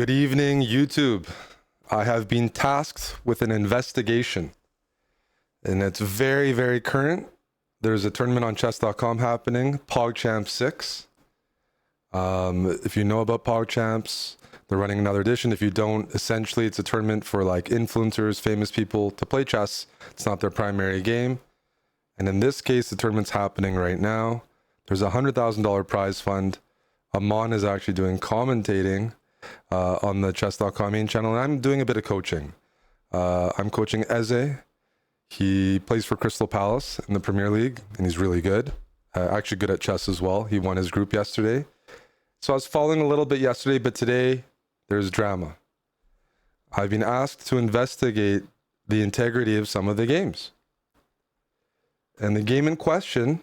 Good evening, YouTube. I have been tasked with an investigation, and it's very, very current. There's a tournament on chess.com happening, PogChamps 6. If you know about PogChamps, they're running another edition. If you don't, essentially it's a tournament for like influencers, famous people to play chess. It's not their primary game. And in this case, the tournament's happening right now. There's a $100,000 prize fund. Amon is actually doing commentating on the chess.com main channel, and I'm doing a bit of coaching. I'm coaching Eze. He plays for Crystal Palace in the Premier League, and he's really good. Actually good at chess as well. He won his group yesterday. So I was following a little bit yesterday, but today there's drama. I've been asked to investigate the integrity of some of the games. And the game in question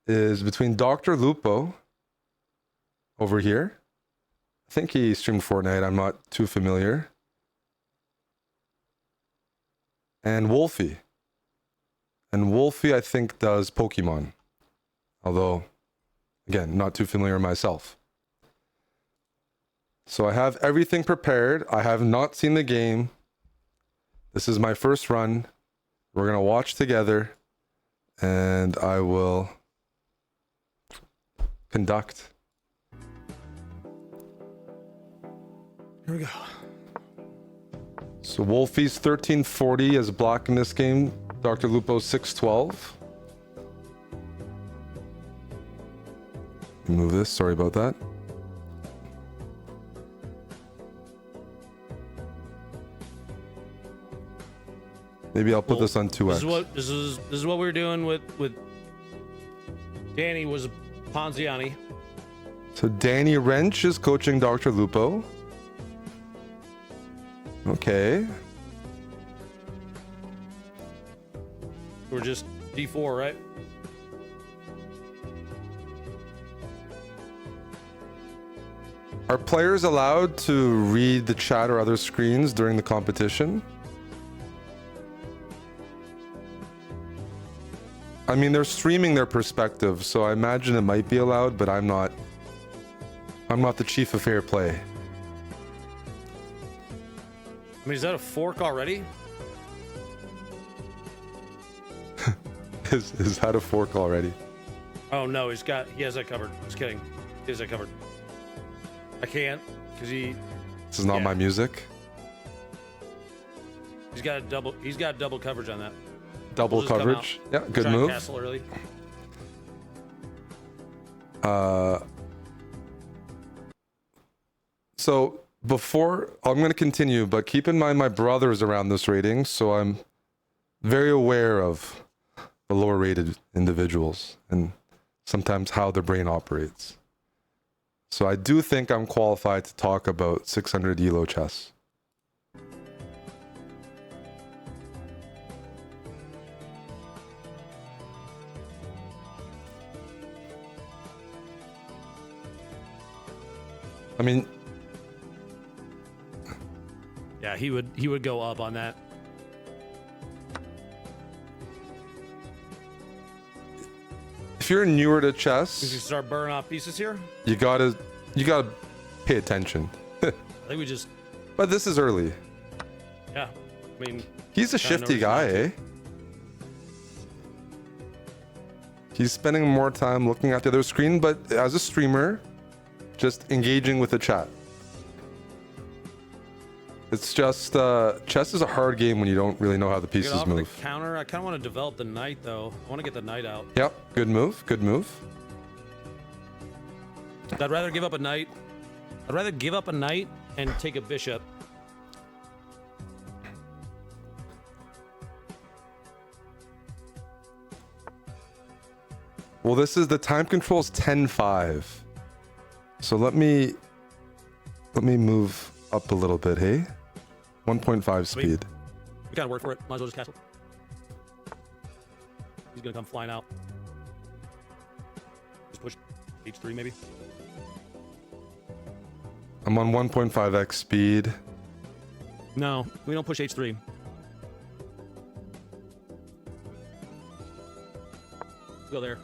is between DrLupo over here. I think he streamed Fortnite. I'm not too familiar. And Wolfey. And Wolfey, I think, does Pokemon. Although, again, not too familiar myself. So I have everything prepared. I have not seen the game. This is my first run. We're going to watch together. And I will conduct. Here we go. So Wolfey's 1340 as black in this game. DrLupo's 612. Move this. Sorry about that. Maybe I'll put this on 2x. This is what we were doing with Danny was Ponziani. So Danny Wrench is coaching DrLupo. Okay. We're just D4, right? Are players allowed to read the chat or other screens during the competition? I mean, they're streaming their perspective, so I imagine it might be allowed, but I'm not the chief of fair play. I mean, is that a fork already? Is that a fork already? Oh no, he has that covered. Just kidding. He has that covered. I can't, because This is not my music. He's got double coverage on that. Double coverage. Yeah, good move. Castle early. So before I'm going to continue, but keep in mind my brother is around this rating, so I'm very aware of the lower rated individuals and sometimes how their brain operates. So I do think I'm qualified to talk about 600 ELO chess. I mean, yeah, he would go up on that. if you're newer to chess, You start burning off pieces here. you gotta pay attention. I think we just. But this is early. Yeah, I mean. He's a shifty guy, eh? He's spending more time looking at the other screen, but as a streamer, just engaging with the chat. It's just chess is a hard game when you don't really know how the pieces move. The counter. I kind of want to develop the knight though. I want to get the knight out. Yep, good move. Good move. I'd rather give up a knight. I'd rather give up a knight and take a bishop. Well, this is the time control is 10-5. So let me move up a little bit, hey? 1.5 speed. We gotta work for it. Might as well just castle. He's gonna come flying out. Just push H3 maybe. I'm on 1.5x speed. No, we don't push H3. Let's go there.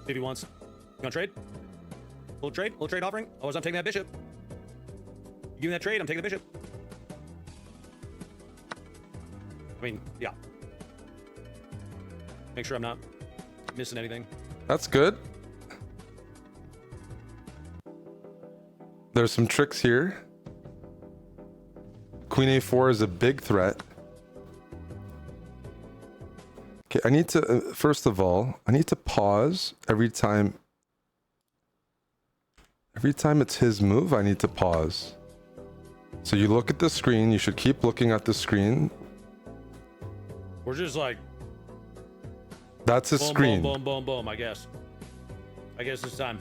If he wants. You want to trade? Little trade offering? Oh, as I'm taking that bishop. Give me that trade. I'm taking the bishop. I mean, yeah. Make sure I'm not missing anything. That's good. There's some tricks here. Queen a4 is a big threat. Okay, I need to, first of all, I need to pause every time. Every time it's his move, I need to pause. So you look at the screen, you should keep looking at the screen. We're just like... That's a boom, screen. Boom, boom, boom, boom, I guess. I guess it's time.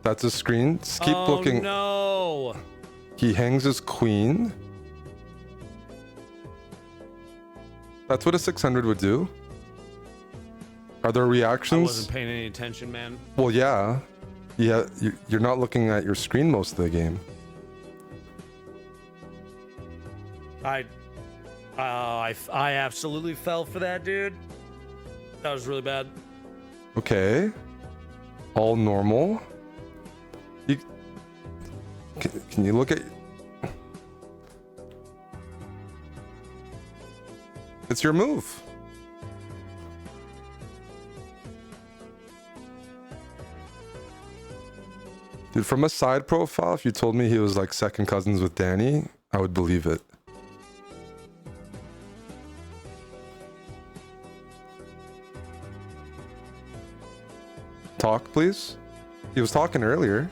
That's a screen. Just keep looking. No! He hangs his queen. That's what a 600 would do. Are there I reactions? wasn't paying any attention, man. Well, yeah. Yeah, you're not looking at your screen most of the game. I absolutely fell for that, dude. That was really bad. Okay. All normal. Can you look at... It's your move. Dude, from a side profile, if you told me he was like second cousins with Danny, I would believe it. Talk, please. He was talking earlier.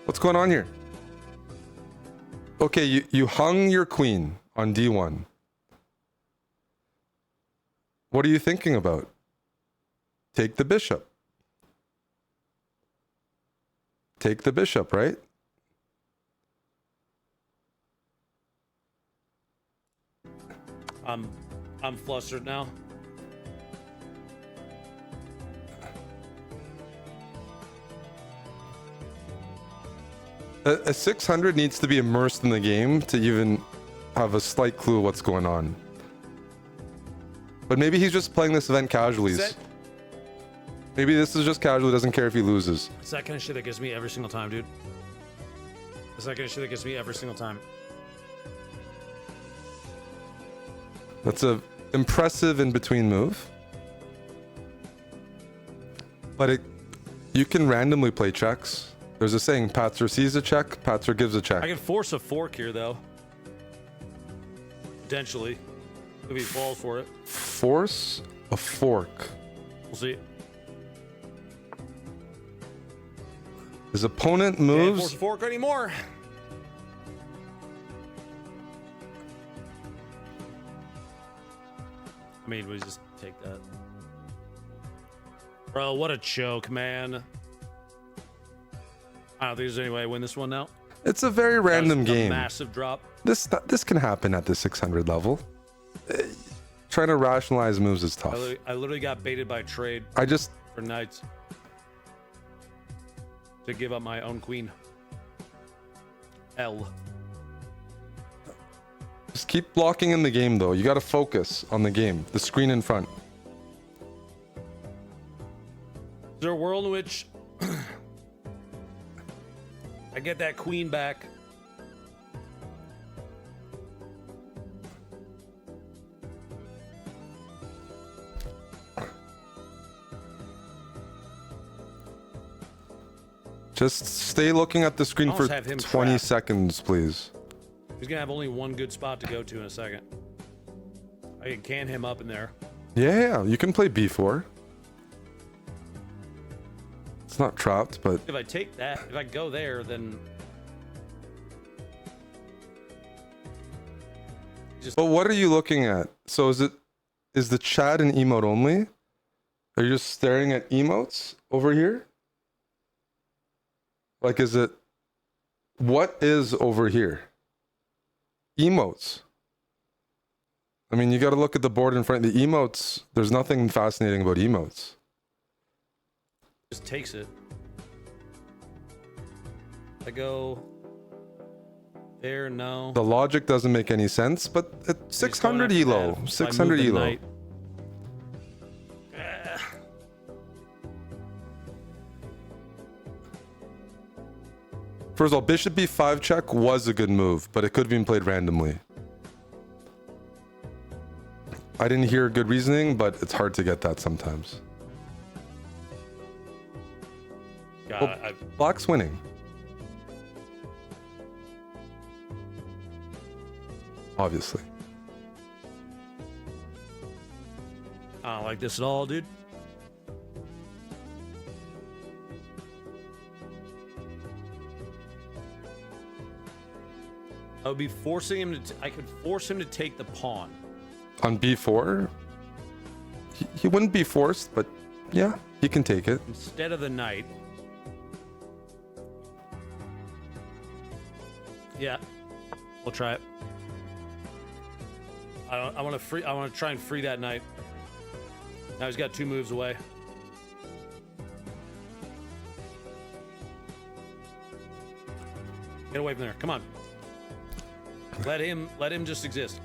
What's going on here? Okay, you hung your queen on d1. What are you thinking about? Take the bishop. Take the bishop, right? I'm flustered now. A 600 needs to be immersed in the game to even have a slight clue what's going on. But maybe he's just playing this event casually. Maybe this is just casual, doesn't care if he loses. It's that kind of shit that gets me every single time, dude. It's that kind of shit that gets me every single time. That's a impressive in-between move. But you can randomly play checks. There's a saying, Patzer sees a check, Patzer gives a check. I can force a fork here, though. Potentially. If he falls for it. Force a fork. We'll see. His opponent Can't moves. force a fork anymore. I mean, we just take that. Bro, what a choke, man. I don't think there's any way I win this one now. It's a very random game. Massive drop. This can happen at the 600 level. Trying to rationalize moves is tough. I literally got baited by trade for knights to give up my own queen. L. Just keep blocking in the game, though. You got to focus on the game, the screen in front. Is there a world in which I get that queen back? Just stay looking at the screen for 20 trapped. seconds, please. He's gonna have only one good spot to go to in a second. I can can him up in there. Yeah, you can play b4. It's not trapped, but If I take that, if I go there, then But what are you looking at? So is the chat an emote only? Are you just staring at emotes over here? Like, what is over here? Emotes. I mean, you got to look at the board in front. The emotes, there's nothing fascinating about emotes. just takes it. I go there, no. The logic doesn't make any sense, but at 600 elo, 600 elo. First of all, bishop b5 check was a good move, but it could have been played randomly. I didn't hear good reasoning, but it's hard to get that sometimes. God, Well, black's winning. Obviously. I don't like this at all, dude. I would be forcing him to. I could force him to take the pawn. On b4, he wouldn't be forced, but yeah, he can take it. Instead of the knight. Yeah, we'll try it. I want to try and free that knight. Now he's got 2 moves away. Get away from there. Come on. Let him just exist.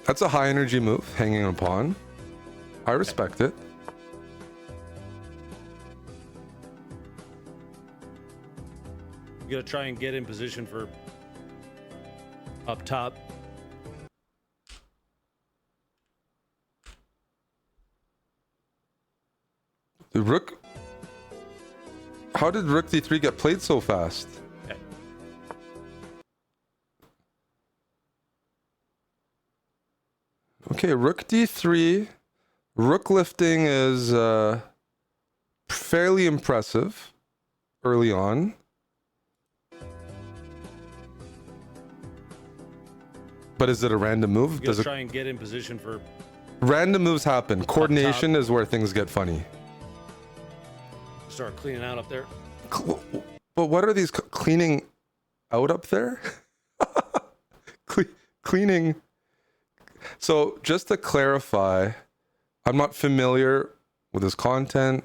That's a high energy move, hanging a pawn. I respect it. You gotta try and get in position for up top. The rook. How did rook d3 get played so fast? Okay. Okay, rook d3. Rook lifting is fairly impressive early on. But is it a random move? You gotta try and get in position for. Random moves happen. Coordination is where things get funny. Start cleaning out up there. But what are these cleaning out up there? Cleaning. So just to clarify, I'm not familiar with his content.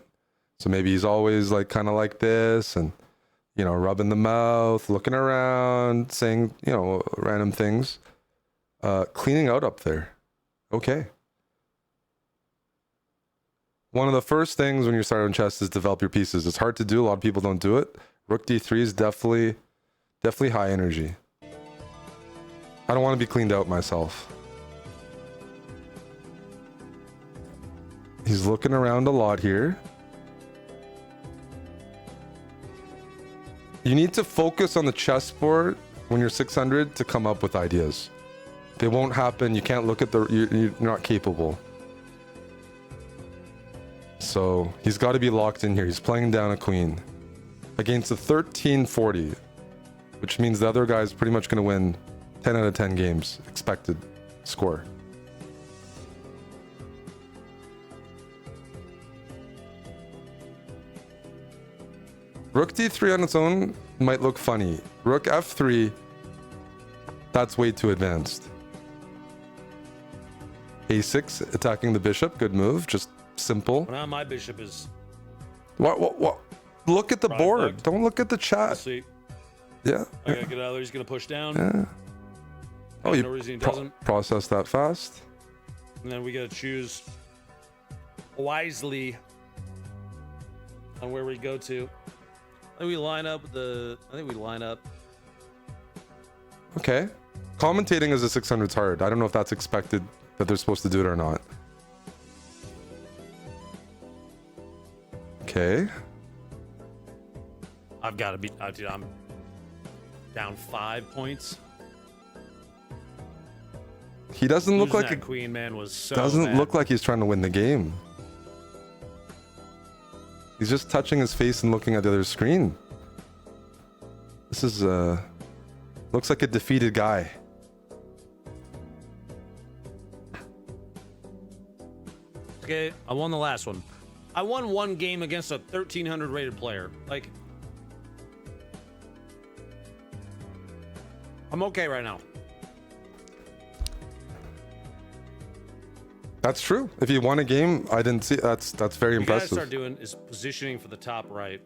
So maybe he's always like kind of like this and, you know, rubbing the mouth, looking around, saying, you know, random things. Cleaning out up there. Okay. One of the first things when you start on chess is develop your pieces. It's hard to do. A lot of people don't do it. Rook d3 is definitely high energy. I don't want to be cleaned out myself. He's looking around a lot here. You need to focus on the chessboard when you're 600 to come up with ideas. They won't happen. You can't look at you're not capable. So he's got to be locked in here. He's playing down a queen against a 1340, which means the other guy's pretty much going to win 10 out of 10 games, expected score. Rook d3 on its own might look funny. Rook f3, that's way too advanced. a6, attacking the bishop, good move, just simple. Well, now my bishop is. What? Look at the board. Fucked. Don't look at the chat. Let's see. Yeah. I gotta get out of there. He's gonna push down. Yeah. Oh, no reason he doesn't. Process that fast. And then we gotta choose wisely on where we go to. I think we line up with the. I think we line up. Okay. Commentating as a 600's hard. I don't know if that's expected that they're supposed to do it or not. Okay. I've got to be. Dude, I'm down 5 points. He doesn't look like that queen, man, was so doesn't bad. look like he's trying to win the game. He's just touching his face and looking at the other screen. This is looks like a defeated guy. Okay, I won the last one. I won one game against a 1300 rated player. Like, I'm okay right now. That's true. If you won a game, I didn't see that's very What you gotta impressive. start doing is positioning for the top right.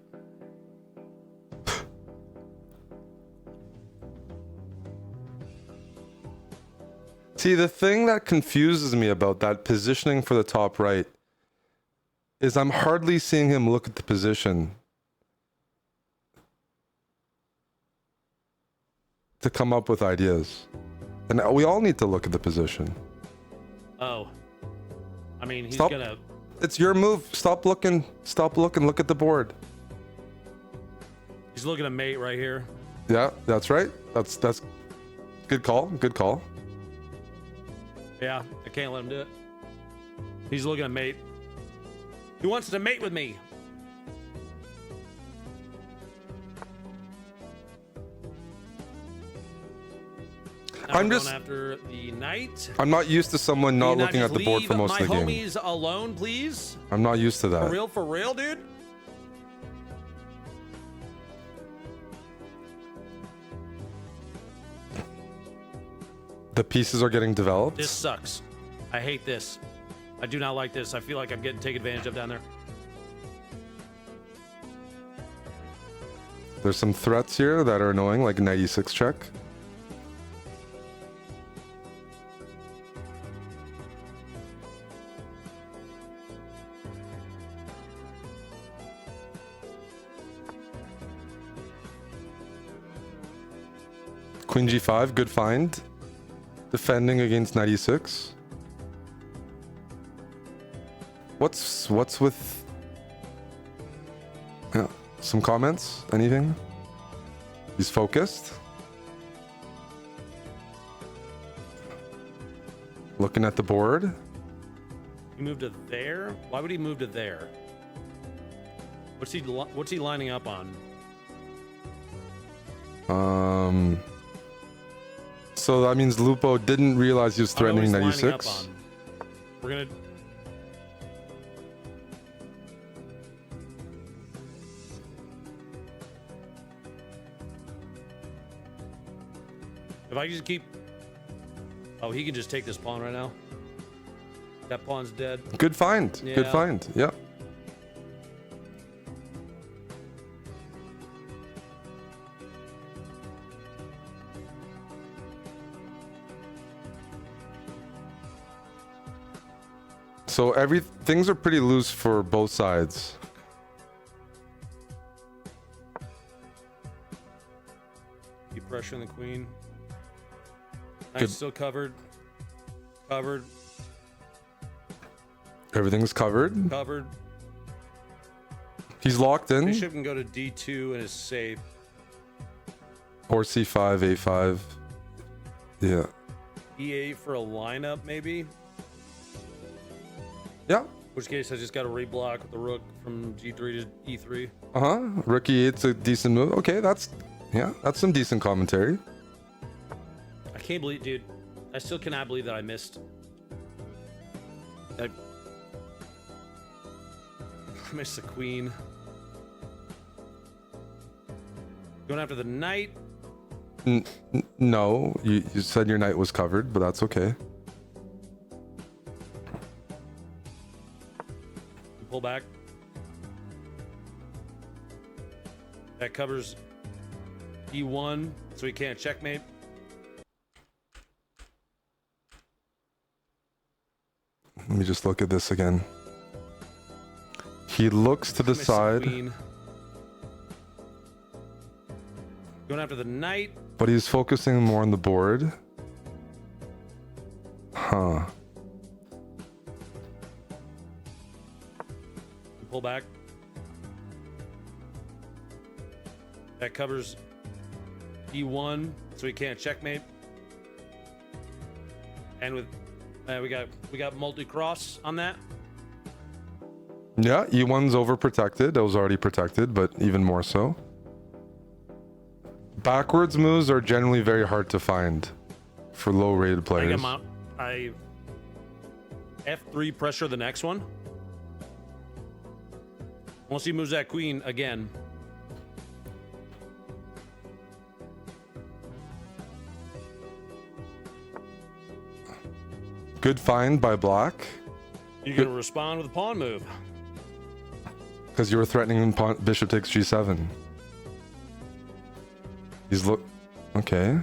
See, the thing that confuses me about that positioning for the top right is I'm hardly seeing him look at the position. to come up with ideas. And we all need to look at the position. Oh. I mean, he's Stop. gonna... It's your move. Stop looking. Stop looking. Look at the board. He's looking at mate right here. Yeah, that's right. That's good call. Good call. Yeah, I can't let him do it. He's looking at mate. He wants to mate with me. Now I'm we're just going after the knight. I'm not used to someone not Can you looking just at the board for leave most of the my game. homies alone, please. I'm not used to that. For real, dude. The pieces are getting developed. This sucks. I hate this. I do not like this. I feel like I'm getting taken advantage of down there. There's some threats here that are annoying, like knight e6 check. Queen g5, good find. Defending against knight e6. What's with... Yeah, some comments? Anything? He's focused. Looking at the board. He moved to there? Why would he move to there? What's he lining up on? So that means Lupo didn't realize he was threatening knight e6. We're gonna... If I just keep... Oh, he can just take this pawn right now. That pawn's dead. Good find. Yeah. Good find. Yeah. So things are pretty loose for both sides. Keep pressuring the queen. Good. Knight's still covered. Covered. Everything's covered. Covered. He's locked in. Bishop can go to d2 and is safe. Or c5, a5. Yeah. e8 for a lineup, maybe? Yeah. In which case, I just got to reblock with the rook from g3 to e3. Rook e8's a decent move. Okay, that's some decent commentary. I can't believe, dude. I still cannot believe that I missed. I missed the queen. Going after the knight. No, you said your knight was covered, but that's okay. Pull back. That covers e1, so he can't checkmate. Let me just look at this again. He looks to the Miss side, queen. Going after the knight. but he's focusing more on the board. Huh. Pull back. That covers e1, so he can't checkmate. And with we got multi-cross on that. Yeah, e1's overprotected. It was already protected, but even more so. Backwards moves are generally very hard to find for low-rated I players. think I F3 pressure the next one. Once he moves that queen again. Good find by black. You're going to respond with a pawn move. Because you were threatening bishop takes g7. He's okay.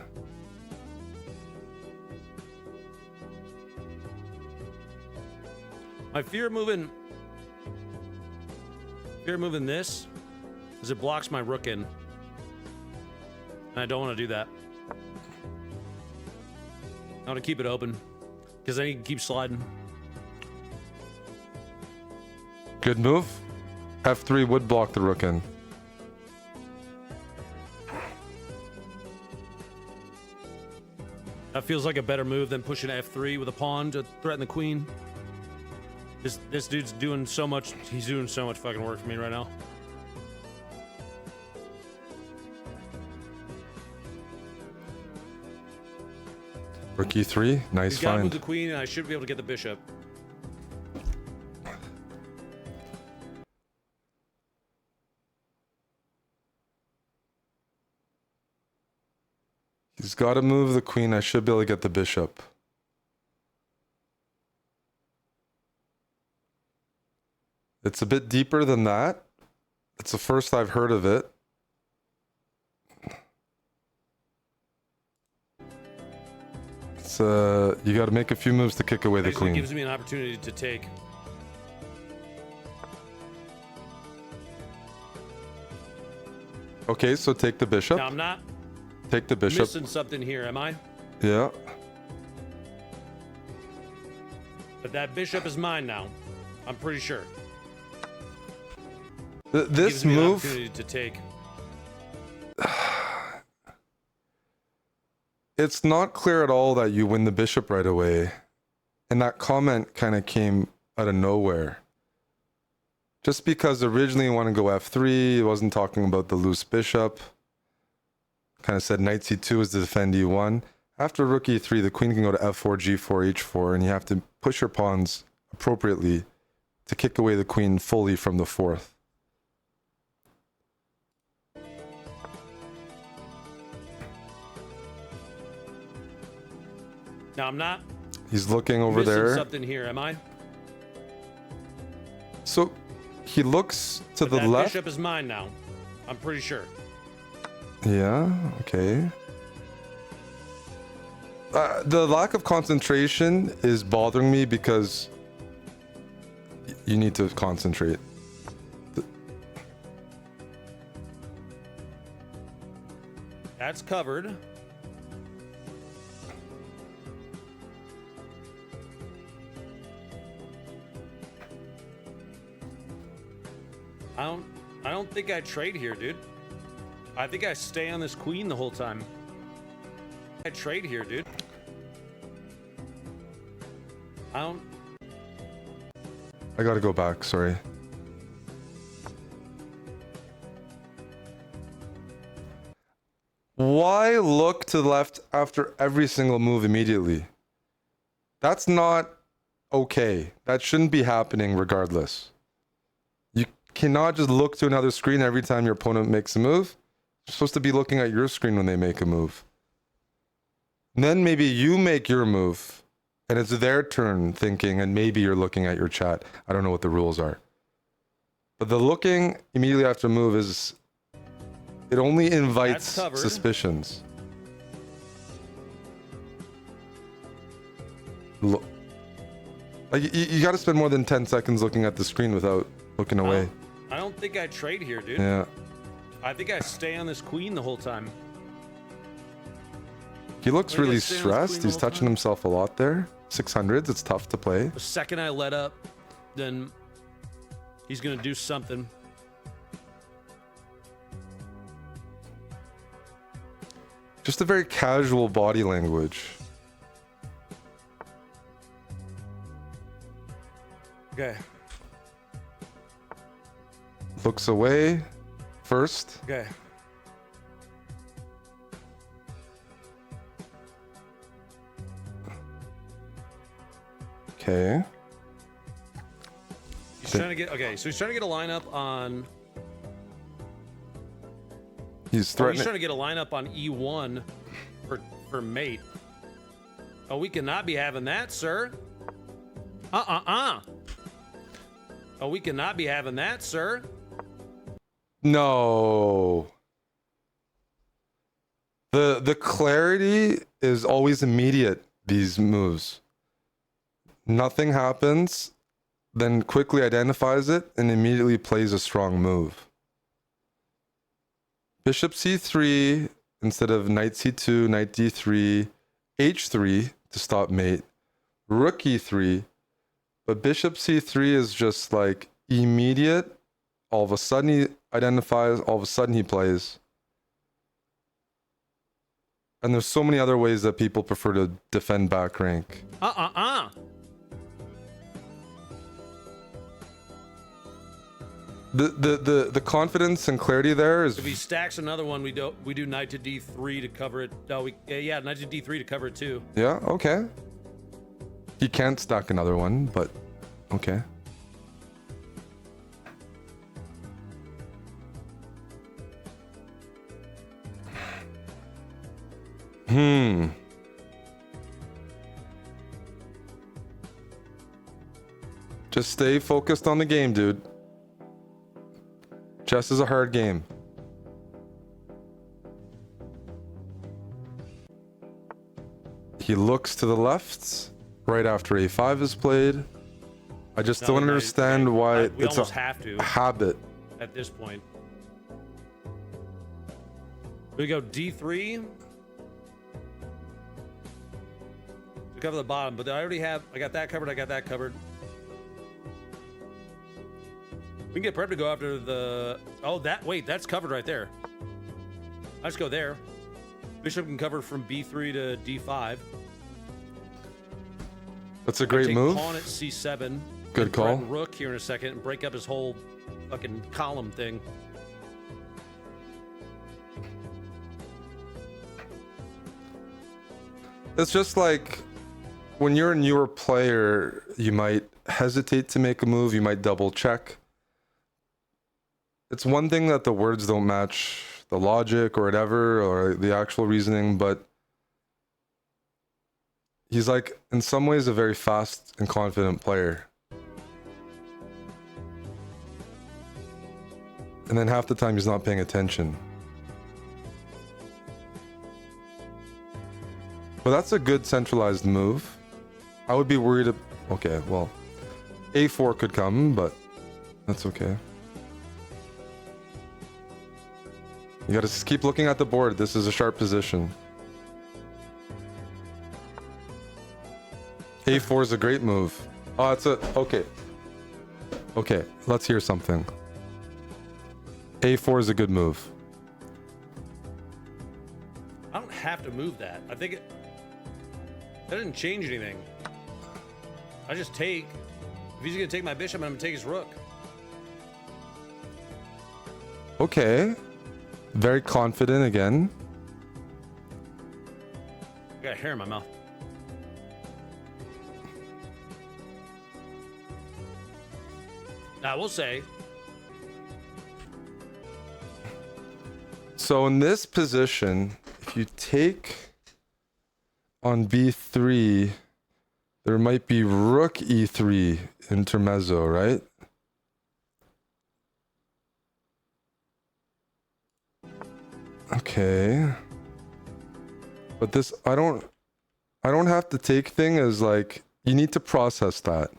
My fear of moving this is it blocks my rook in. And I don't want to do that. I want to keep it open because then he can keep sliding. Good move. F3 would block the rook in. That feels like a better move than pushing F3 with a pawn to threaten the queen. This dude's doing so much. He's doing so much fucking work for me right now. Rook E3, nice He's got to move find. the queen, and I should be able to get the bishop. He's got to move the queen. I should be able to get the bishop. It's a bit deeper than that. It's the first I've heard of it. It's you got to make a few moves to kick away the Basically queen. gives me an opportunity to take. Okay, so take the bishop. Now I'm not Take the bishop. missing something here, am I? Yeah. But that bishop is mine now. I'm pretty sure. This Gives me an move. opportunity to take. It's not clear at all that you win the bishop right away. And that comment kind of came out of nowhere. Just because originally you want to go f3, it wasn't talking about the loose bishop. Kind of said knight c2 is to defend e1. After rook e3, the queen can go to f4, g4, h4, and you have to push your pawns appropriately to kick away the queen fully from the fourth. Now I'm not He's looking over missing there. something here, am I? So he looks to the That left. bishop is mine now. I'm pretty sure. Yeah, okay. The lack of concentration is bothering me because you need to concentrate. That's covered. I don't think I trade here, dude. I think I stay on this queen the whole time. I trade here, dude. I gotta go back, sorry. Why look to the left after every single move immediately? That's not okay. That shouldn't be happening regardless. You cannot just look to another screen every time your opponent makes a move. You're supposed to be looking at your screen when they make a move. And then maybe you make your move and it's their turn thinking, and maybe you're looking at your chat. I don't know what the rules are. But the looking immediately after a move is, it only invites suspicions. Look, like you got to spend more than 10 seconds looking at the screen without looking away. I don't think I trade here, dude. Yeah. I think I stay on this queen the whole time. He looks Like I really stay on this queen stressed. the He's whole touching time. himself a lot there. 600s, it's tough to play. The second I let up, then he's gonna do something. Just a very casual body language. Okay. Looks away first. Okay. Okay. He's trying to get so he's trying to get a lineup on He's Oh, threatening. he's trying to get a lineup on E1 for mate. Oh, we cannot be having that, sir. Oh, we cannot be having that, sir. No. The clarity is always immediate, these moves. Nothing happens, then quickly identifies it and immediately plays a strong move. Bishop c3 instead of knight c2, knight d3, h3 to stop mate. Rook e3, but bishop c3 is just like immediate. All of a sudden he identifies, all of a sudden he plays. And there's so many other ways that people prefer to defend back rank. The confidence and clarity there is. If he stacks another one, we do knight to d3 to cover it. No, yeah, knight to d3 to cover it too. Yeah, okay. He can't stack another one, but okay. Just stay focused on the game, dude. Chess is a hard game. He looks to the left right after a5 is played. I just don't understand why it's a habit. At this point. We go d3. To cover the bottom, but I got that covered, I got that covered. We can get prep to go after the... Oh, that's covered right there. Let's go there. Bishop can cover from b3 to d5. That's a great move. Pawn at c7. Good call. Rook here in a second and break up his whole fucking column thing. It's just like when you're a newer player, you might hesitate to make a move. You might double check. It's one thing that the words don't match the logic or whatever, or the actual reasoning, but he's like, in some ways, a very fast and confident player. And then half the time he's not paying attention. But that's a good centralized move. I would be worried. Okay, well, a4 could come, but that's okay. You gotta just keep looking at the board. This is a sharp position. a4 is a great move. Oh, it's a... Okay. Okay, let's hear something. a4 is a good move. I don't have to move that. I think that didn't change anything. I just take... If he's gonna take my bishop, I'm gonna take his rook. Okay. Very confident again. I got hair in my mouth. Now, I will say. So in this position, if you take on b3, there might be rook e3 intermezzo, right? Okay. But this, I don't have to take thing as like, you need to process that.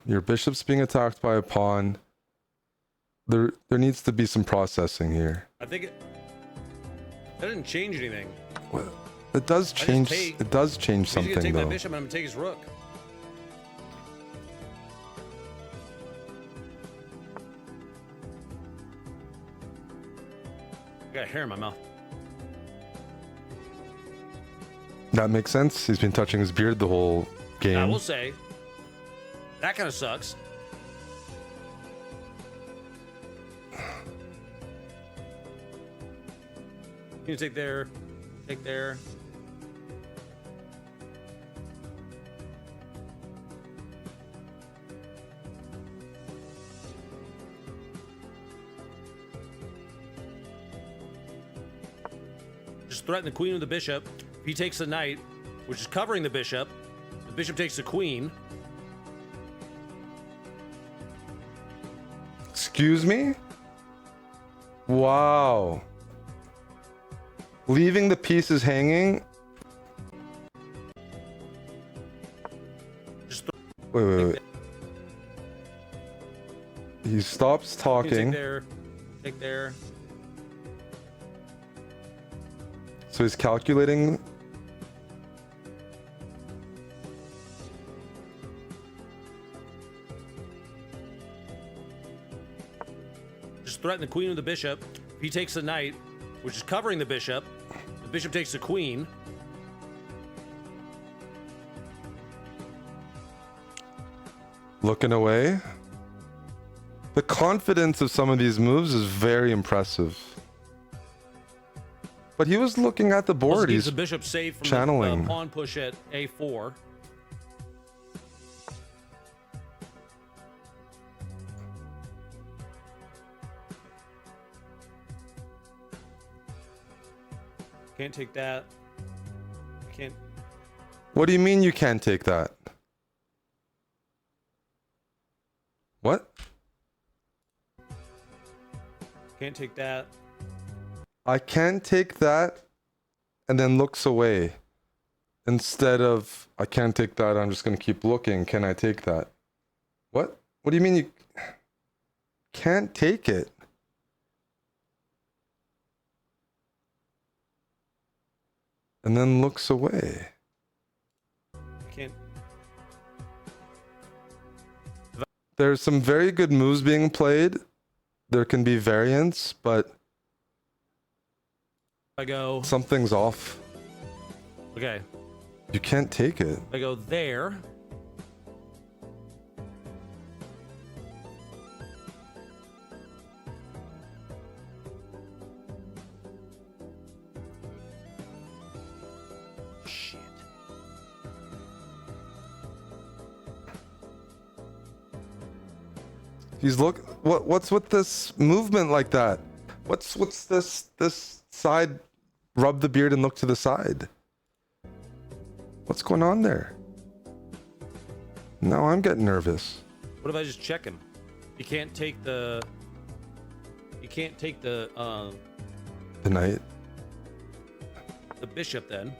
Your bishop's being attacked by a pawn. There needs to be some processing here. I think that didn't change anything. Well, it does change. It does change something, though. He's gonna take my bishop, and I'm gonna take his rook. I got hair in my mouth. That makes sense. He's been touching his beard the whole game. I will say, that kind of sucks. You can take there, take there. Just threaten the queen with the bishop. If he takes the knight, which is covering the bishop takes the queen. Excuse me? Wow. Leaving the pieces hanging? Wait. He stops talking. Take there. So he's calculating. Just threaten the queen with the bishop. If he takes the knight, which is covering the bishop takes the queen. Looking away. The confidence of some of these moves is very impressive. But he was looking at the board. He's the bishop safe from channeling. the pawn push at a4. Can't take that. Can't. What do you mean you can't take that? What? Can't take that. I can't take that, and then looks away. Instead of, I can't take that, I'm just going to keep looking. Can I take that? What? What do you mean you can't take it? And then looks away. Can't. There's some very good moves being played. There can be variants, but I go. something's off. Okay. You can't take it. I go there. Shit. He's what's with this movement like that? What's this side, rub the beard and look to the side? What's going on there? Now I'm getting nervous. What if I just check him? You can't take the. You can't take the Tonight. the bishop then.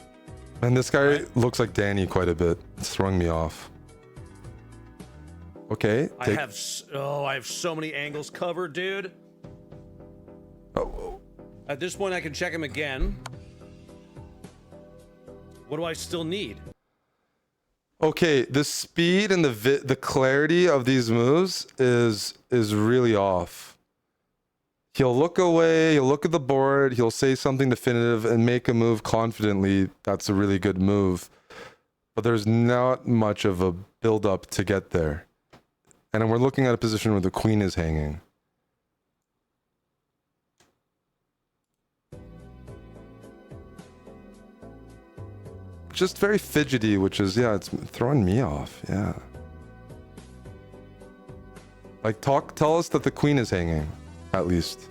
And this guy Right. looks like Danny quite a bit. It's throwing me off. Okay. I have so many angles covered, dude. Oh, At this point, I can check him again. What do I still need? okay, the speed and the clarity of these moves is really off. He'll look away, he'll look at the board, he'll say something definitive and make a move confidently. That's a really good move. But there's not much of a build up to get there. And we're looking at a position where the queen is hanging. Just very fidgety, which is, yeah, it's throwing me off. Yeah. Like, tell us that the queen is hanging, at least.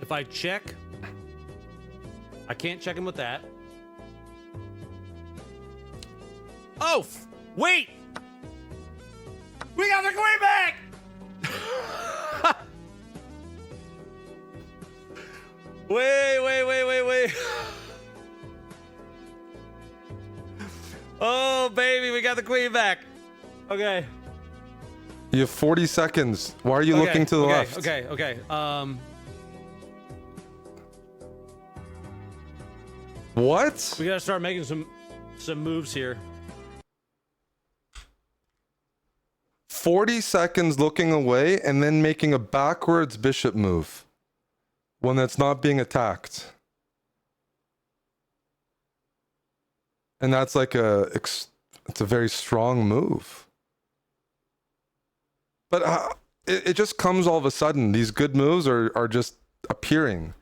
If I check, I can't check him with that. Oh, wait! We got the queen back! Wait. Oh, baby, we got the queen back. Okay. You have 40 seconds. Why are you looking to the left? Okay. What? We gotta start making some moves here. 40 seconds looking away and then making a backwards bishop move. One that's not being attacked. And that's like it's a very strong move. But it just comes all of a sudden. These good moves are just appearing.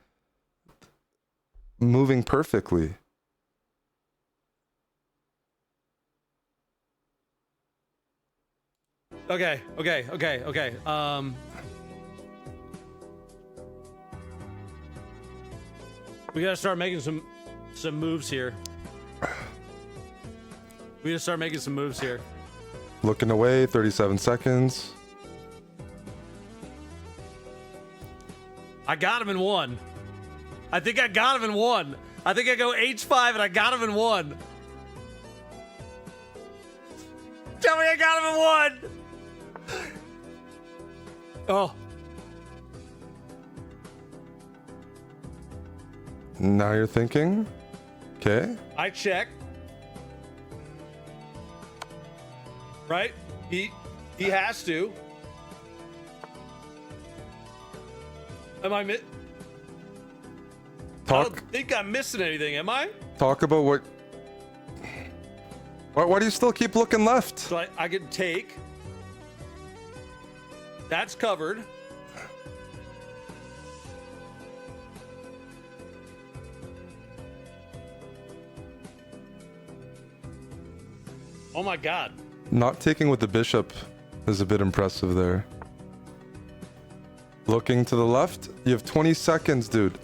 Moving perfectly. Okay. We gotta start making some moves here. We gotta start making some moves here. Looking away, 37 seconds. I got him in one. I think I got him in one. I think I go H5 and I got him in one. Tell me I got him in one. Oh. Now you're thinking? Okay. I check. Right? He has to. Am I I Talk don't think I'm missing anything, am I? talk about what. Why do you still keep looking left? So I could take. That's covered. Oh my god. Not taking with the bishop is a bit impressive there. Looking to the left. You have 20 seconds, dude.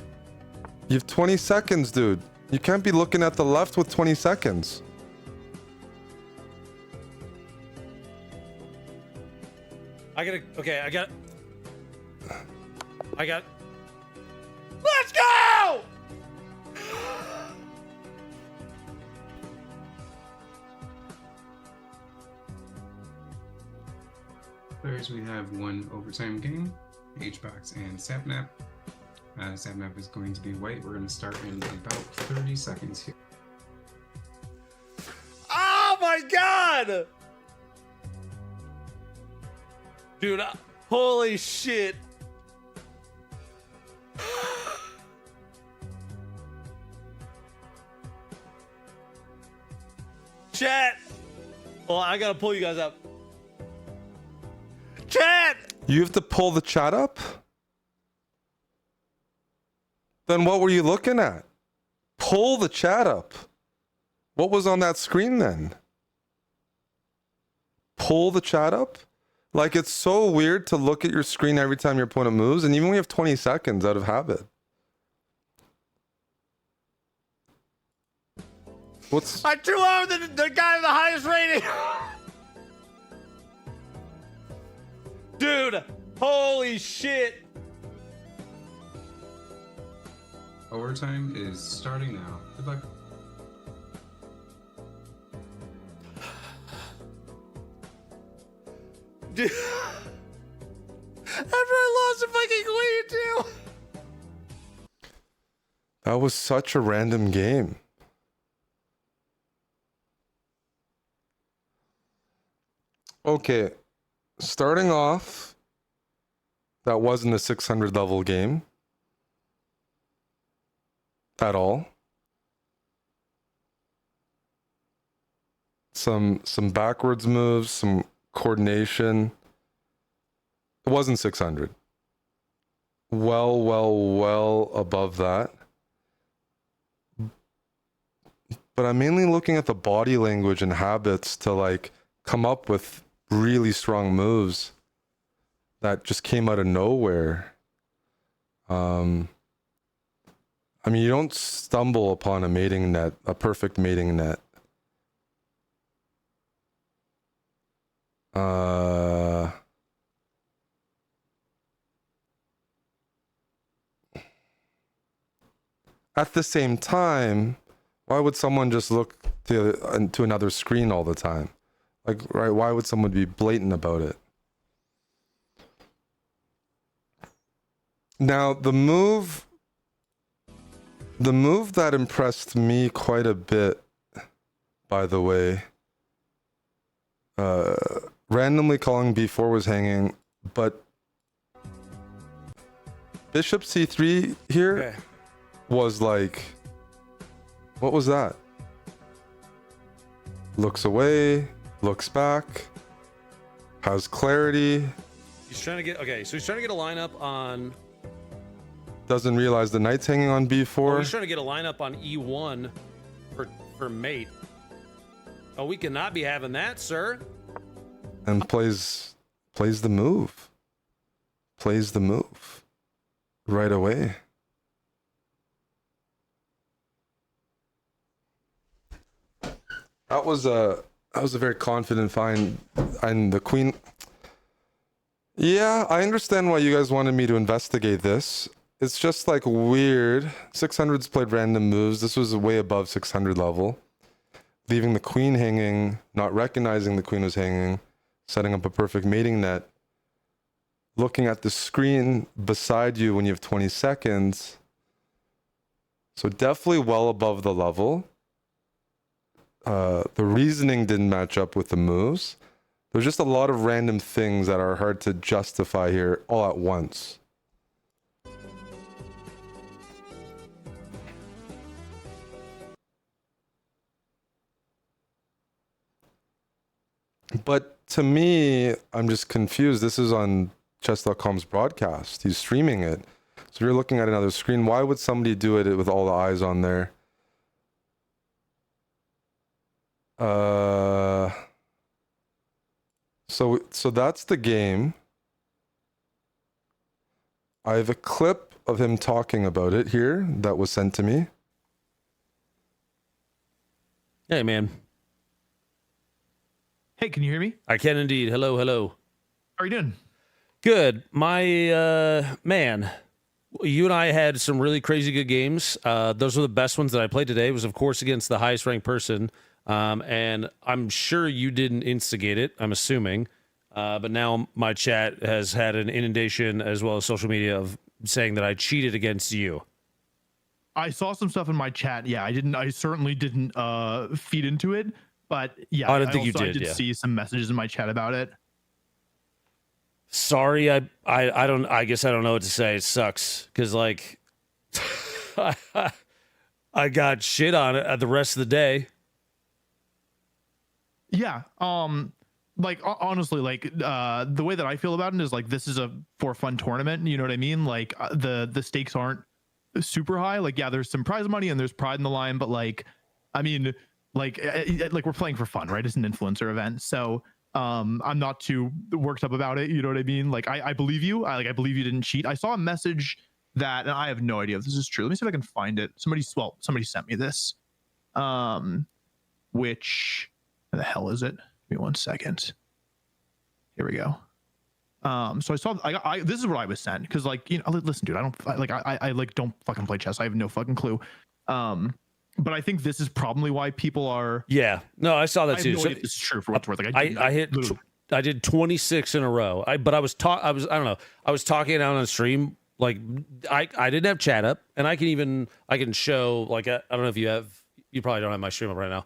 You have 20 seconds, dude. You can't be looking at the left with 20 seconds. Okay, I got. Let's go! Players, we have one overtime game, HBox and Sapnap. Sapnap is going to be white. We're going to start in about 30 seconds here. Oh my god! Dude, holy shit. Chat! Well, I gotta pull you guys up. Chat! You have to pull the chat up? Then what were you looking at? Pull the chat up. What was on that screen then? Pull the chat up? Like, it's so weird to look at your screen every time your opponent moves, and even when you have 20 seconds out of habit. What's... I threw out the guy with the highest rating! Dude, holy shit! Overtime is starting now. Good luck. Dude. After I lost a fucking queen too. That was such a random game. Okay, starting off, that wasn't a 600 level game at all. Some backwards moves, some coordination. It wasn't 600. Well above that. But I'm mainly looking at the body language and habits to like come up with really strong moves that just came out of nowhere. I mean, you don't stumble upon a mating net, a perfect mating net. At the same time, why would someone just look to another screen all the time? Like, right? Why would someone be blatant about it? Now, the move that impressed me quite a bit, by the way, randomly calling b4 was hanging, but bishop c3 here was like, what was that? Looks away, looks back, has clarity. He's trying to get he's trying to get a lineup on. Doesn't realize the knight's hanging on b4. Oh, he's trying to get a lineup on e1 for mate. Oh, we cannot be having that, sir. And plays the move. Plays the move right away. That was a very confident find, and the queen. Yeah, I understand why you guys wanted me to investigate this. It's just like weird. 600's played random moves. This was way above 600 level. Leaving the queen hanging, not recognizing the queen was hanging, setting up a perfect mating net. Looking at the screen beside you when you have 20 seconds. So definitely well above the level. The reasoning didn't match up with the moves. There's just a lot of random things that are hard to justify here all at once. But to me, I'm just confused. This is on chess.com's broadcast. He's streaming it. So you're looking at another screen. Why would somebody do it with all the eyes on there? So that's the game. I have a clip of him talking about it here that was sent to me. Hey, man. Hey, can you hear me? I can indeed. Hello, hello. How are you doing? Good. My man, you and I had some really crazy good games. Those were the best ones that I played today. It was, of course, against the highest ranked person. And I'm sure you didn't instigate it, I'm assuming. But now my chat has had an inundation as well as social media of saying that I cheated against you. I saw some stuff in my chat. Yeah, I certainly didn't feed into it. But yeah, I don't think you I did. did Yeah. see some messages in my chat about it. Sorry, I guess I don't know what to say. It sucks because like I got shit on it the rest of the day. Yeah. Like honestly, like the way that I feel about it is like this is a for fun tournament. You know what I mean? Like the stakes aren't super high. Like yeah, there's some prize money and there's pride in the line, but like, I mean, like we're playing for fun, right? It's an influencer event, so I'm not too worked up about it. You know what I mean? Like I believe you. I believe you didn't cheat. I saw a message that, and I have no idea if this is true. Let me see if I can find it. Somebody sent me this. Which where the hell is it? Give me 1 second. Here we go. So I saw this is what I was sent because like, you know, listen, dude, I like don't fucking play chess. I have no fucking clue. But I think this is probably why people are. Yeah, no, I saw that I too. have no So, idea if this is true for what's worth. Like I did 26 in a row. I don't know. I was talking out on stream. Like I didn't have chat up, and I can show like I don't know if you probably don't have my stream up right now.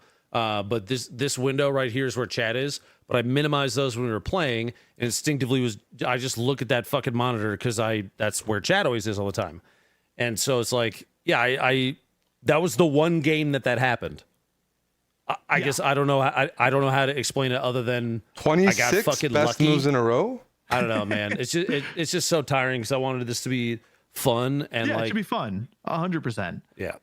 But this window right here is where chat is. But I minimized those when we were playing, and instinctively I just look at that fucking monitor because that's where chat always is all the time. And so it's like, yeah, I that was the one game that happened. I guess I don't know. I don't know how to explain it other than 26 I got fucking best lucky. moves in a row. I don't know, man. It's just so tiring because I wanted this to be fun and yeah, like it should be fun. 100%. yeah.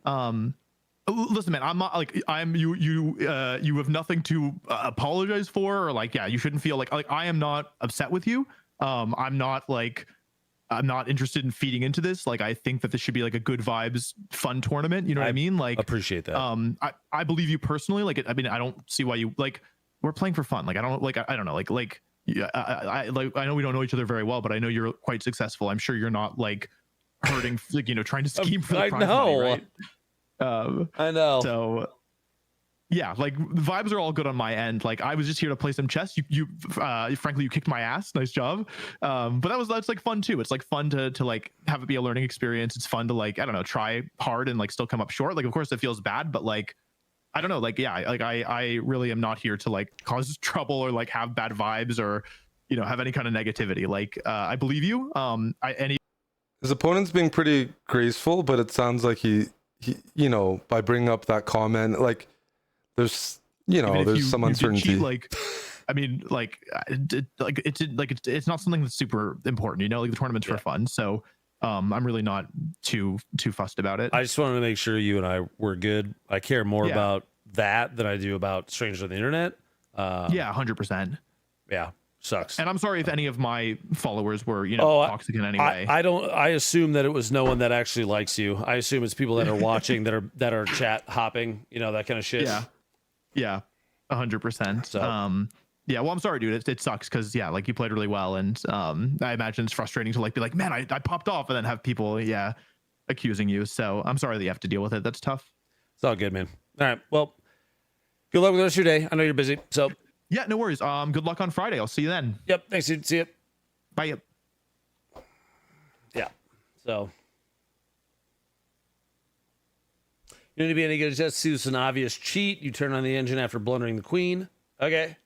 Listen, man, I'm not like you have nothing to apologize for, or like, yeah, you shouldn't feel like I am not upset with you. I'm not interested in feeding into this. Like, I think that this should be like a good vibes, fun tournament. You know what I mean? Like, appreciate that. I believe you personally. Like, I mean, I don't see why you like. We're playing for fun. Like, I don't know. Like, yeah, I know we don't know each other very well, but I know you're quite successful. I'm sure you're not like hurting, like, you know, trying to scheme for the prize money, right? I know. So yeah, like the vibes are all good on my end. Like I was just here to play some chess. You frankly, you kicked my ass. Nice job. But that's like fun too. It's like fun to like have it be a learning experience. It's fun to like, I don't know, try hard and like still come up short. Like, of course it feels bad, but like, I don't know. Like, yeah, like I really am not here to like cause trouble or like have bad vibes or, you know, have any kind of negativity. Like, I believe you. His opponent's being pretty graceful, but it sounds like he you know, by bringing up that comment, like there's, you know, there's some uncertainty. Cheat, like, I mean, like it's not something that's super important, you know, like the tournament's for fun. So I'm really not too fussed about it. I just wanted to make sure you and I were good. I care more about that than I do about strangers on the internet. Yeah, 100%. Yeah. Sucks. And I'm sorry if any of my followers were, you know, toxic in any way. I assume that it was no one that actually likes you. I assume it's people that are watching that are chat hopping, you know, that kind of shit. Yeah. 100%. So yeah, well, I'm sorry, dude. It sucks because yeah, like you played really well, and I imagine it's frustrating to like be like, man, I popped off, and then have people accusing you. So I'm sorry that you have to deal with it. That's tough. It's all good, man. All right. Well, good luck with the rest of your day. I know you're busy, so. Yeah, no worries. Good luck on Friday. I'll see you then. Yep. Thanks, dude. See you. Bye. Yeah. So you need to be any good at chess. See, it's an obvious cheat. You turn on the engine after blundering the queen. Okay.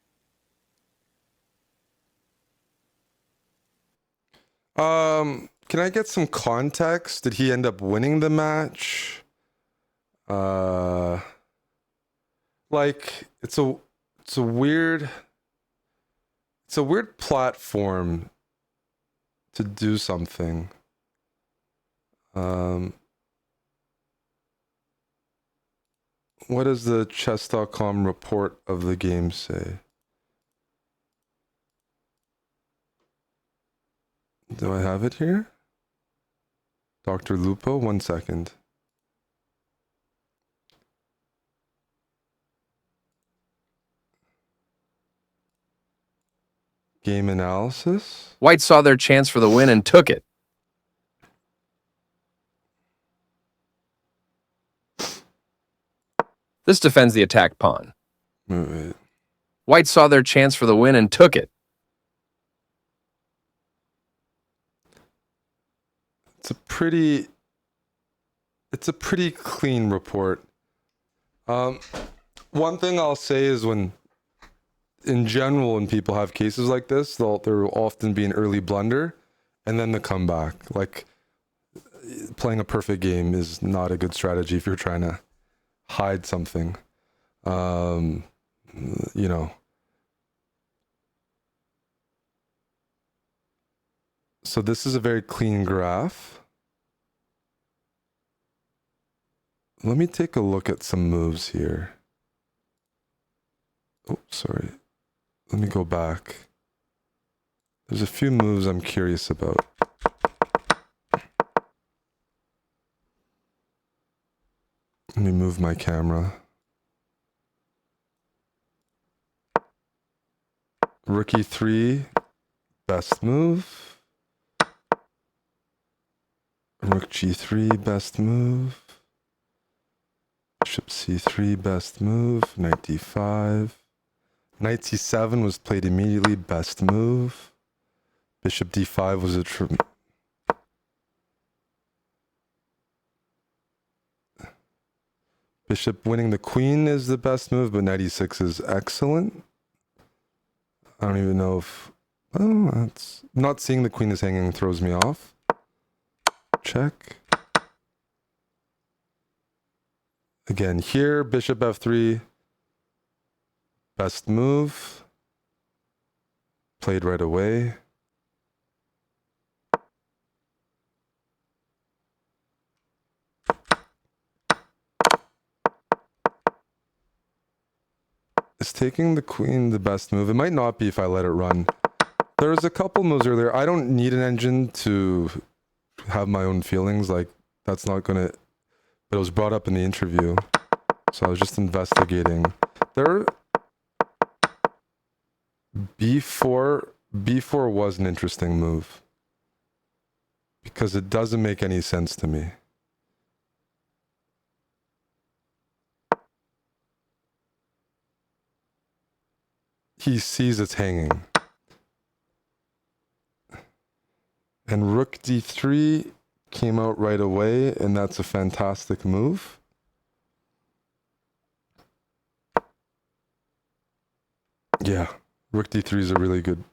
Can I get some context? Did he end up winning the match? Like it's a weird. It's a weird platform to do something. What does the chess.com report of the game say? Do I have it here? DrLupo, 1 second. Game analysis. White saw their chance for the win and took it. This defends the attack pawn. Wait. White saw their chance for the win and took it. It's a pretty clean report. One thing I'll say is in general, when people have cases like this, there will often be an early blunder and then the comeback. Like, playing a perfect game is not a good strategy if you're trying to hide something. You know. So this is a very clean graph. Let me take a look at some moves here. Oh, sorry. Let me go back. There's a few moves I'm curious about. Let me move my camera. Rook e3, best move. Rook g3, best move. Bishop c3, best move. Knight d5. Knight c7 was played immediately, best move. Bishop d5 was a Bishop winning the queen is the best move, but knight e6 is excellent. I don't even know if... Oh, that's... Not seeing the queen is hanging throws me off. Check. Again, here, bishop f3. Best move. Played right away. Is taking the queen the best move? It might not be if I let it run. There was a couple moves earlier. I don't need an engine to have my own feelings. Like, that's not gonna... But it was brought up in the interview. So I was just investigating. There... B4 was an interesting move. Because it doesn't make any sense to me. He sees it's hanging. And rook d3 came out right away, and that's a fantastic move. Yeah, rook d3 is a really good,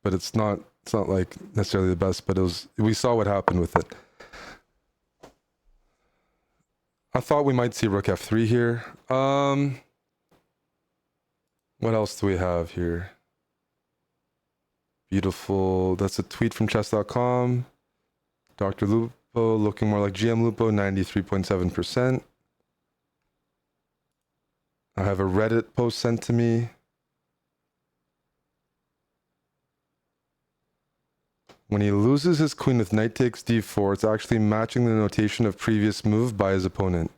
but it's not like necessarily the best, but we saw what happened with it. I thought we might see rook f3 here. What else do we have here? Beautiful. That's a tweet from chess.com. DrLupo looking more like GM Lupo, 93.7%. I have a Reddit post sent to me. When he loses his queen with knight takes d4, it's actually matching the notation of previous move by his opponent.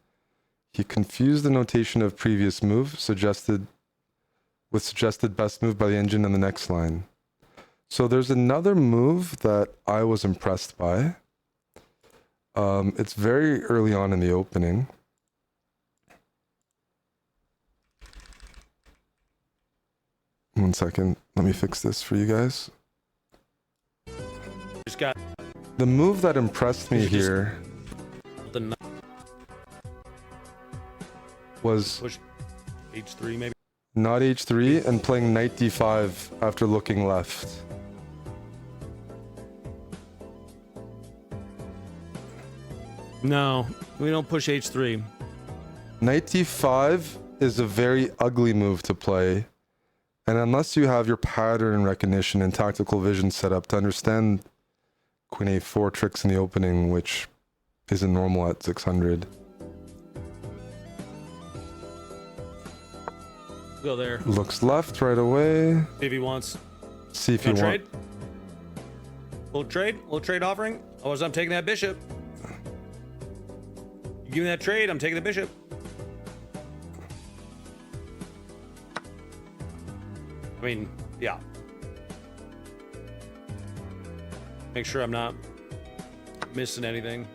He confused the notation of previous move, suggested best move by the engine on the next line. So there's another move that I was impressed by. It's very early on in the opening. One second, let me fix this for you guys. Just got The move that impressed me here the was push h3 maybe. not h3 and playing knight d5 after looking left. No, we don't push h3. Knight d5 is a very ugly move to play And unless you have your pattern recognition and tactical vision set up to understand Queen A4 tricks in the opening, which isn't normal at 600. Go there. Looks left right away. See if he wants. See if you No want. trade. Little trade offering. Otherwise, I'm taking that bishop. You give me that trade, I'm taking the bishop. I mean, yeah. Make sure I'm not missing anything.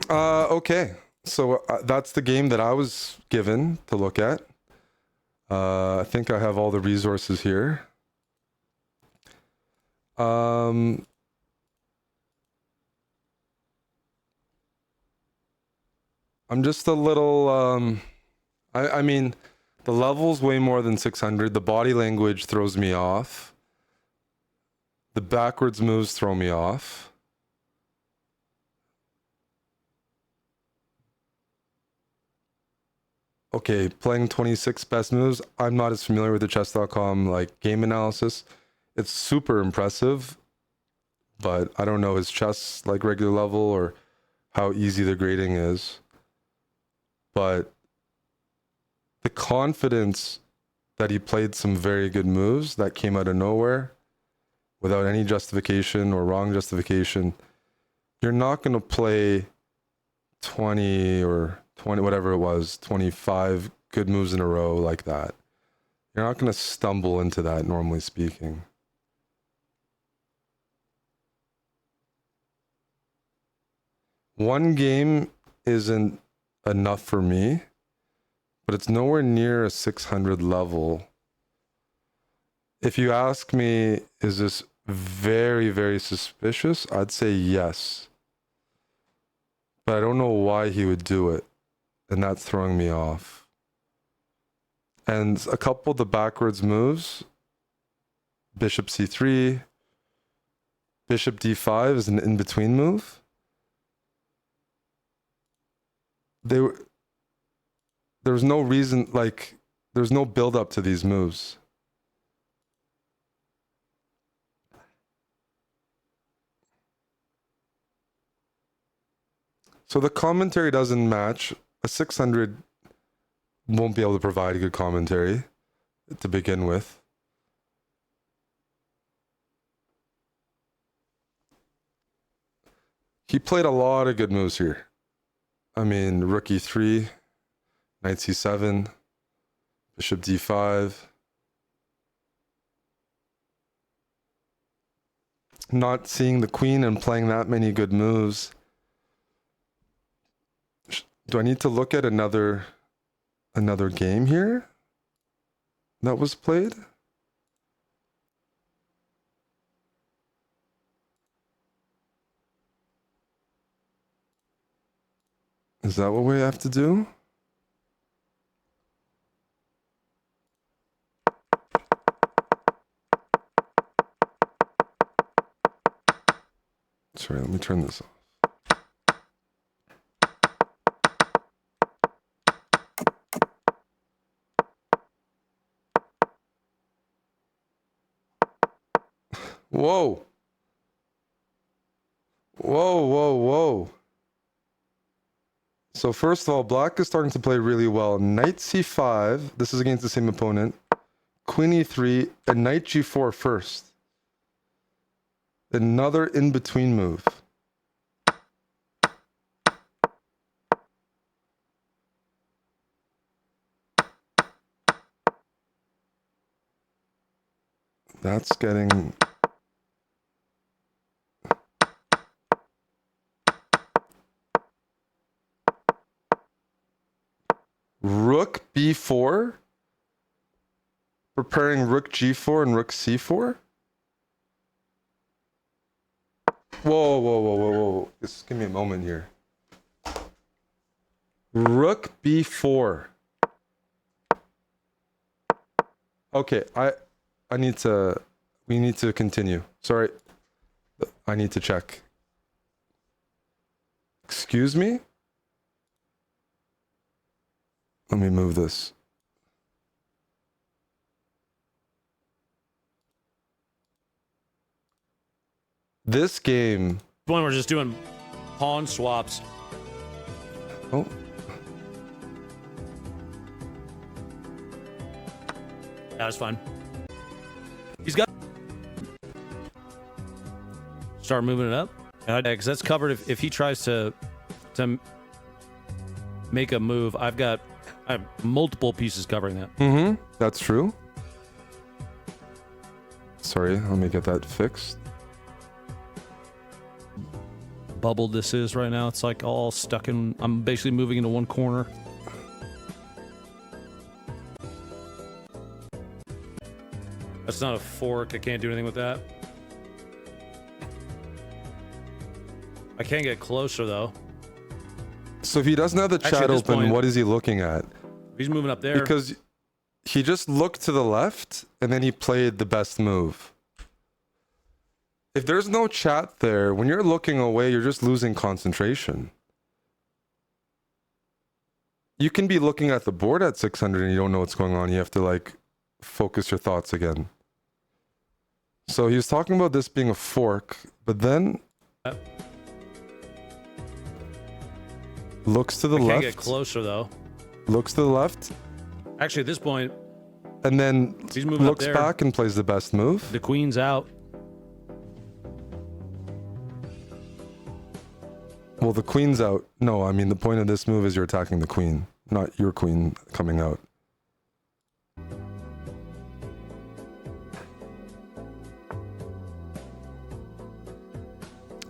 Okay. So that's the game that I was given to look at. I think I have all the resources here. I'm just a little, I mean, the level's way more than 600. The body language throws me off. The backwards moves throw me off. Okay, playing 26 best moves. I'm not as familiar with the chess.com like game analysis. It's super impressive, but I don't know his chess like regular level or how easy the grading is. But the confidence that he played some very good moves that came out of nowhere without any justification or wrong justification. You're not going to play 20 or 20, whatever it was, 25 good moves in a row like that. You're not going to stumble into that, normally speaking. One game isn't enough for me, but it's nowhere near a 600 level. If you ask me, is this very, very suspicious? I'd say yes. But I don't know why he would do it. And that's throwing me off. And a couple of the backwards moves, bishop c3, bishop d5 is an in-between move. There was no reason, like, there's no build-up to these moves. So the commentary doesn't match. A 600 won't be able to provide a good commentary to begin with. He played a lot of good moves here. I mean, rook e3, knight c7, bishop d5. Not seeing the queen and playing that many good moves. Do I need to look at another game here that was played? Is that what we have to do? Sorry, let me turn this off. Whoa. Whoa, whoa, whoa. So first of all, black is starting to play really well. Knight c5, this is against the same opponent. Queen e3, and knight g4 first. Another in-between move. That's getting... Rook b4, preparing rook g4 and rook c4. Whoa, whoa, whoa, whoa, whoa. Just give me a moment here. Rook b4. Okay, we need to continue. Sorry, I need to check. Excuse me? Let me move this. This game. When we're just doing pawn swaps. Oh. Yeah, that's fine. He's got. Start moving it up. Yeah, because that's covered. If he tries to make a move, I have multiple pieces covering that. Mm-hmm. That's true. Sorry, let me get that fixed. Bubbled this is right now. It's like all stuck in. I'm basically moving into one corner. That's not a fork. I can't do anything with that. I can't get closer though. So if he doesn't have the Actually, chat at this open, point- what is he looking at? He's moving up there. Because he just looked to the left and then he played the best move. If there's no chat there, when you're looking away, you're just losing concentration. You can be looking at the board at 600 and you don't know what's going on. You have to like focus your thoughts again. So he was talking about this being a fork, but then looks to the I left. can't get closer though. Looks to the left. Actually, at this point, And then he's moving up looks there. back and plays the best move. The queen's out. Well, the queen's out. No, I mean, the point of this move is you're attacking the queen, not your queen coming out.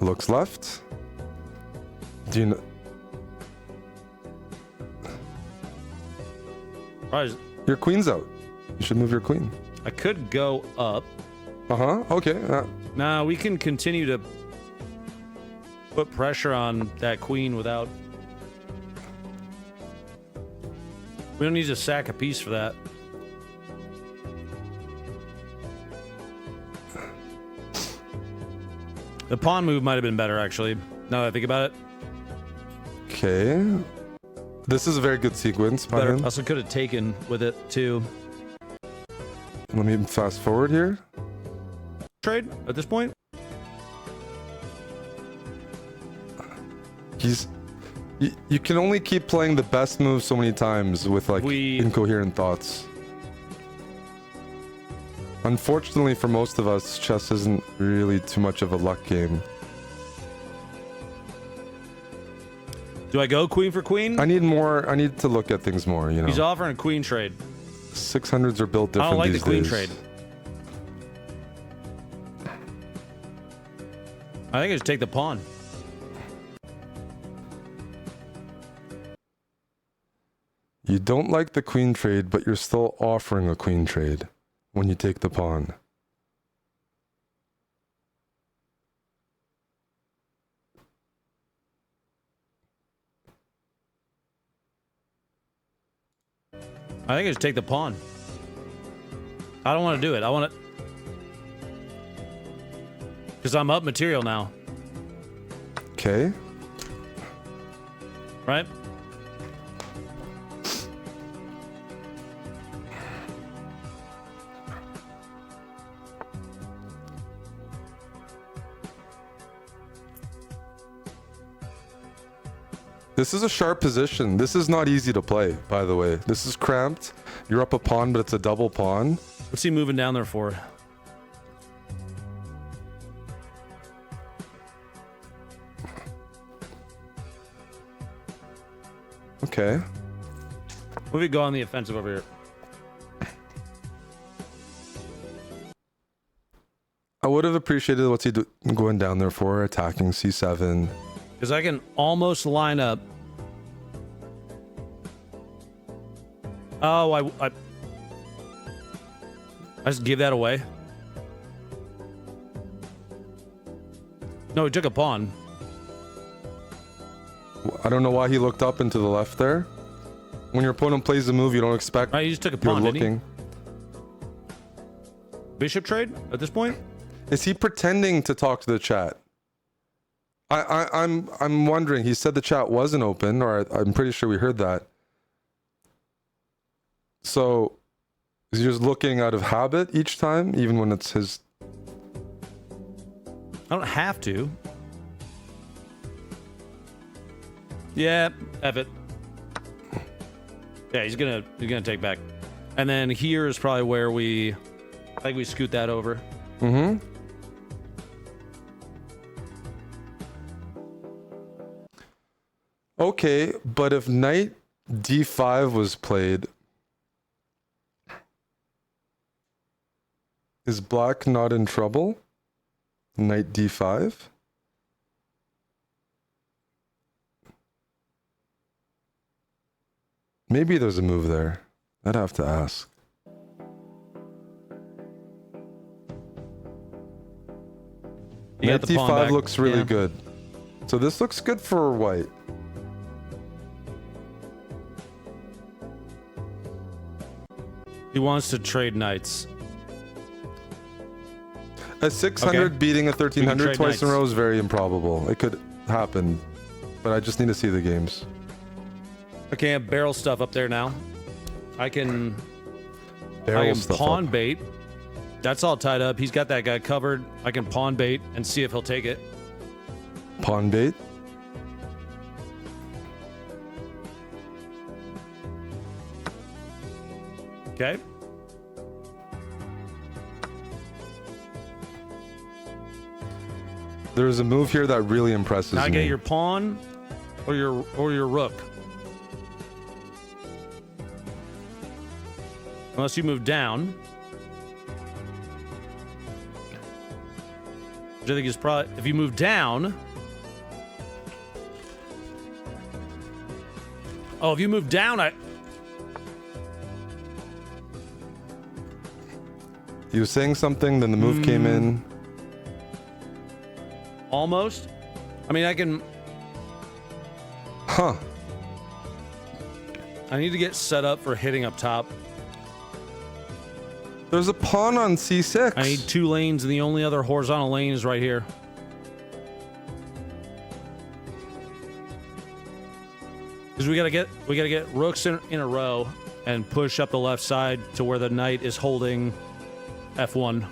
Looks left. Do you know? Right, Your queen's out. You should move your queen. I could go up. Uh-huh. Okay. Nah, we can continue to put pressure on that queen without. We don't need to sack a piece for that. The pawn move might have been better, actually. Now that I think about it, Okay. This is a very good sequence by better. him. Also, could have taken with it too. Let me fast forward here. Trade at this point. You can only keep playing the best move so many times with like incoherent thoughts. Unfortunately for most of us, chess isn't really too much of a luck game. Do I go queen for queen? I need to look at things more, you know. He's offering a queen trade. 600s are built different I don't like these the queen days. trade. I think I should take the pawn. You don't like the queen trade, but you're still offering a queen trade when you take the pawn. I think I should take the pawn. I don't want to do it. I want to... Because I'm up material now. Okay. Right? This is a sharp position. This is not easy to play, by the way. This is cramped. You're up a pawn, but it's a double pawn. What's he moving down there for? Okay. What if we go on the offensive over here? I would have appreciated what's he going down there for, attacking c7. Because I can almost line up. Oh, I just give that away. No, he took a pawn. I don't know why he looked up and to the left there. When your opponent plays a move you don't expect, Right, he just took a you're pawn, didn't he? looking. Bishop trade at this point? Is he pretending to talk to the chat? I'm wondering. He said the chat wasn't open, or I'm pretty sure we heard that. So, is he just looking out of habit each time, even when it's his? I don't have to. Yeah, F it. Yeah, he's gonna take back. And then here is probably where I think we scoot that over. Mm-hmm. Okay, but if knight d5 was played, is black not in trouble? Knight d5? Maybe there's a move there. I'd have to ask. You Knight got the pawn d5 back. looks really Yeah. good. So this looks good for white. He wants to trade knights. A 600 Okay. beating a We can 1300 trade twice in a knights. row is very improbable. It could happen, but I just need to see the games. I can't barrel stuff up there now. I can Barrel stuff pawn up. bait. That's all tied up. He's got that guy covered. I can pawn bait and see if he'll take it. Pawn bait. Okay. There's a move here that really impresses Now I me. get your pawn or your rook. Unless you move down. Which I think is probably if you move down. Oh, if you move down, He was saying something, then the move came in. almost. I mean, I can. Huh. I need to get set up for hitting up top. There's a pawn on c6. I need 2 lanes, and the only other horizontal lane is right here. Because we gotta get rooks in a row and push up the left side to where the knight is holding f1.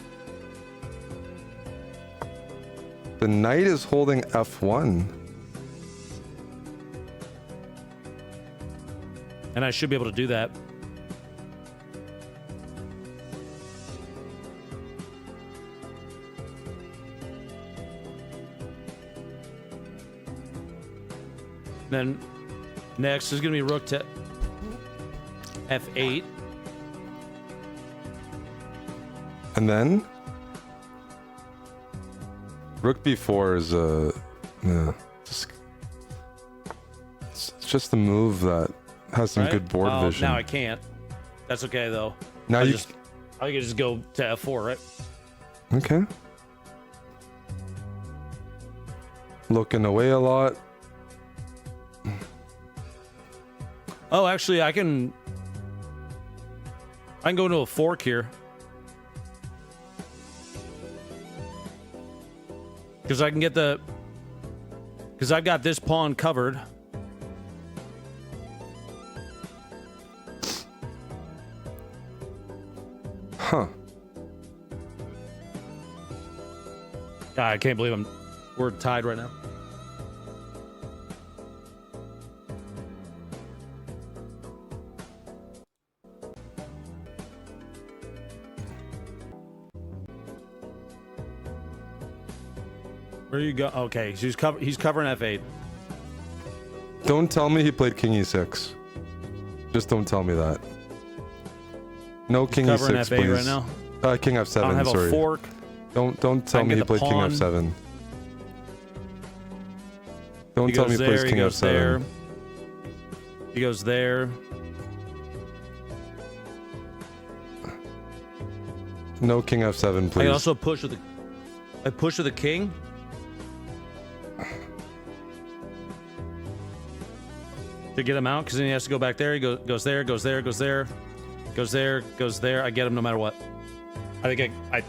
The knight is holding f1. And I should be able to do that. Then next is gonna be rook to f8. And then rook b4 is a it's just a move that has some Right? good board Well, vision. now I can't. That's okay though. Now I you can just go to f4, right? okay. Looking away a lot. Oh, actually, I can go into a fork here. Because I can get because I've got this pawn covered. Huh. God, I can't believe we're tied right now. Where you go? Okay, so he's covering f8. Don't tell me he played king e6. Just don't tell me that. No king Covering e6, f8 please. right now. King f7. I don't have sorry. a fork. Don't I tell can me get he the played king pawn. f7. Don't He tell me goes he plays there. He king goes f7. there. He goes there. No king f7, I please. can also push with the king. To get him out, because then he has to go back there. He goes there, goes there, goes there, goes there, goes there. I get him no matter what. I think I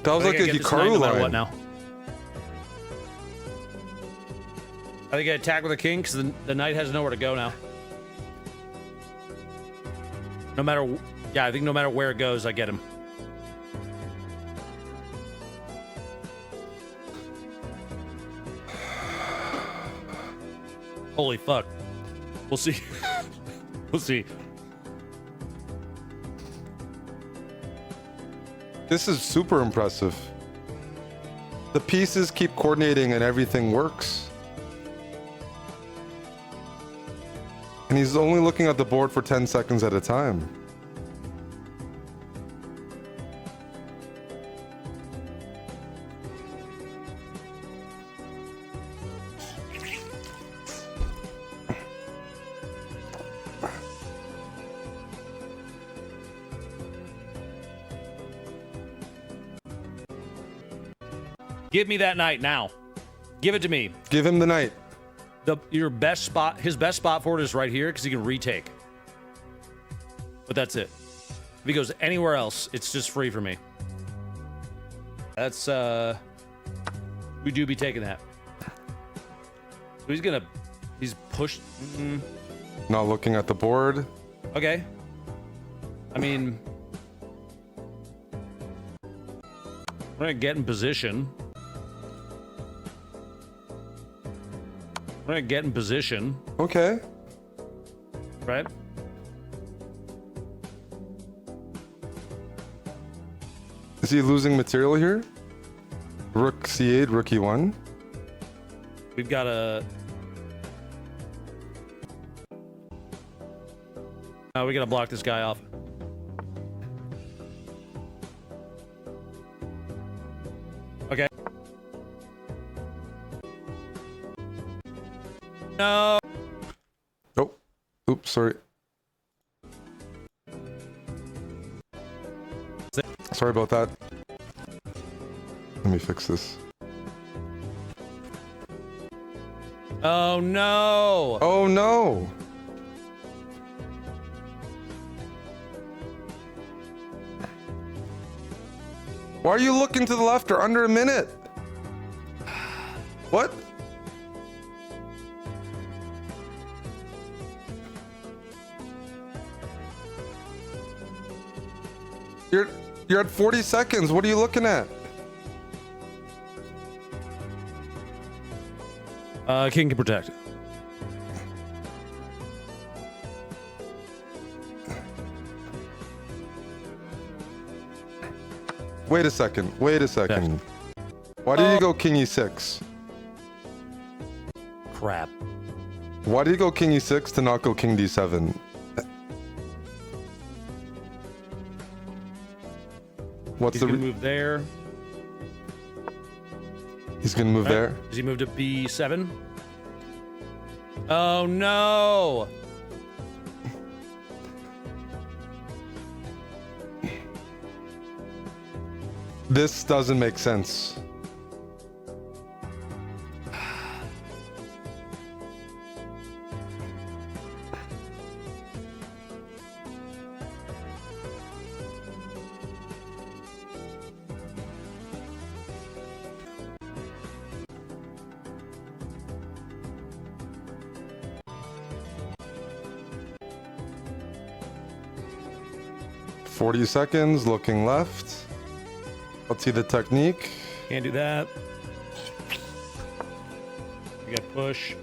That was I like think a I get this knight Hikaru no matter line. what now. I think I attack with a king because the knight has nowhere to go now. No matter, yeah, I think no matter where it goes, I get him. Holy fuck. We'll see. We'll see. This is super impressive. The pieces keep coordinating and everything works. And he's only looking at the board for 10 seconds at a time. Give me that knight now. Give it to me. Give him the knight. Your best spot, his best spot for it is right here because he can retake. But that's it. If he goes anywhere else, it's just free for me. That's we do be taking that. So he's pushed. Not looking at the board. Okay. I mean, we're gonna get in position. We're gonna get in position, Okay. right? Is he losing material here? Rook C8, rook E1. We've got a. We gotta block this guy off. Okay. No. Oh. Oops, sorry. Sorry about that. Let me fix this. Oh no. Oh no! Why are you looking to the left or under a minute? What? You're at 40 seconds. What are you looking at? King can protect. Wait a second. Wait a second. Why did you go king e6? Crap. Why did you go king e6 to not go king d7? What's He's the gonna move there. He's gonna move there. Does he move to B7? Oh no! This doesn't make sense. "40 seconds, looking left. Let's see the technique. Can't do that. We got push.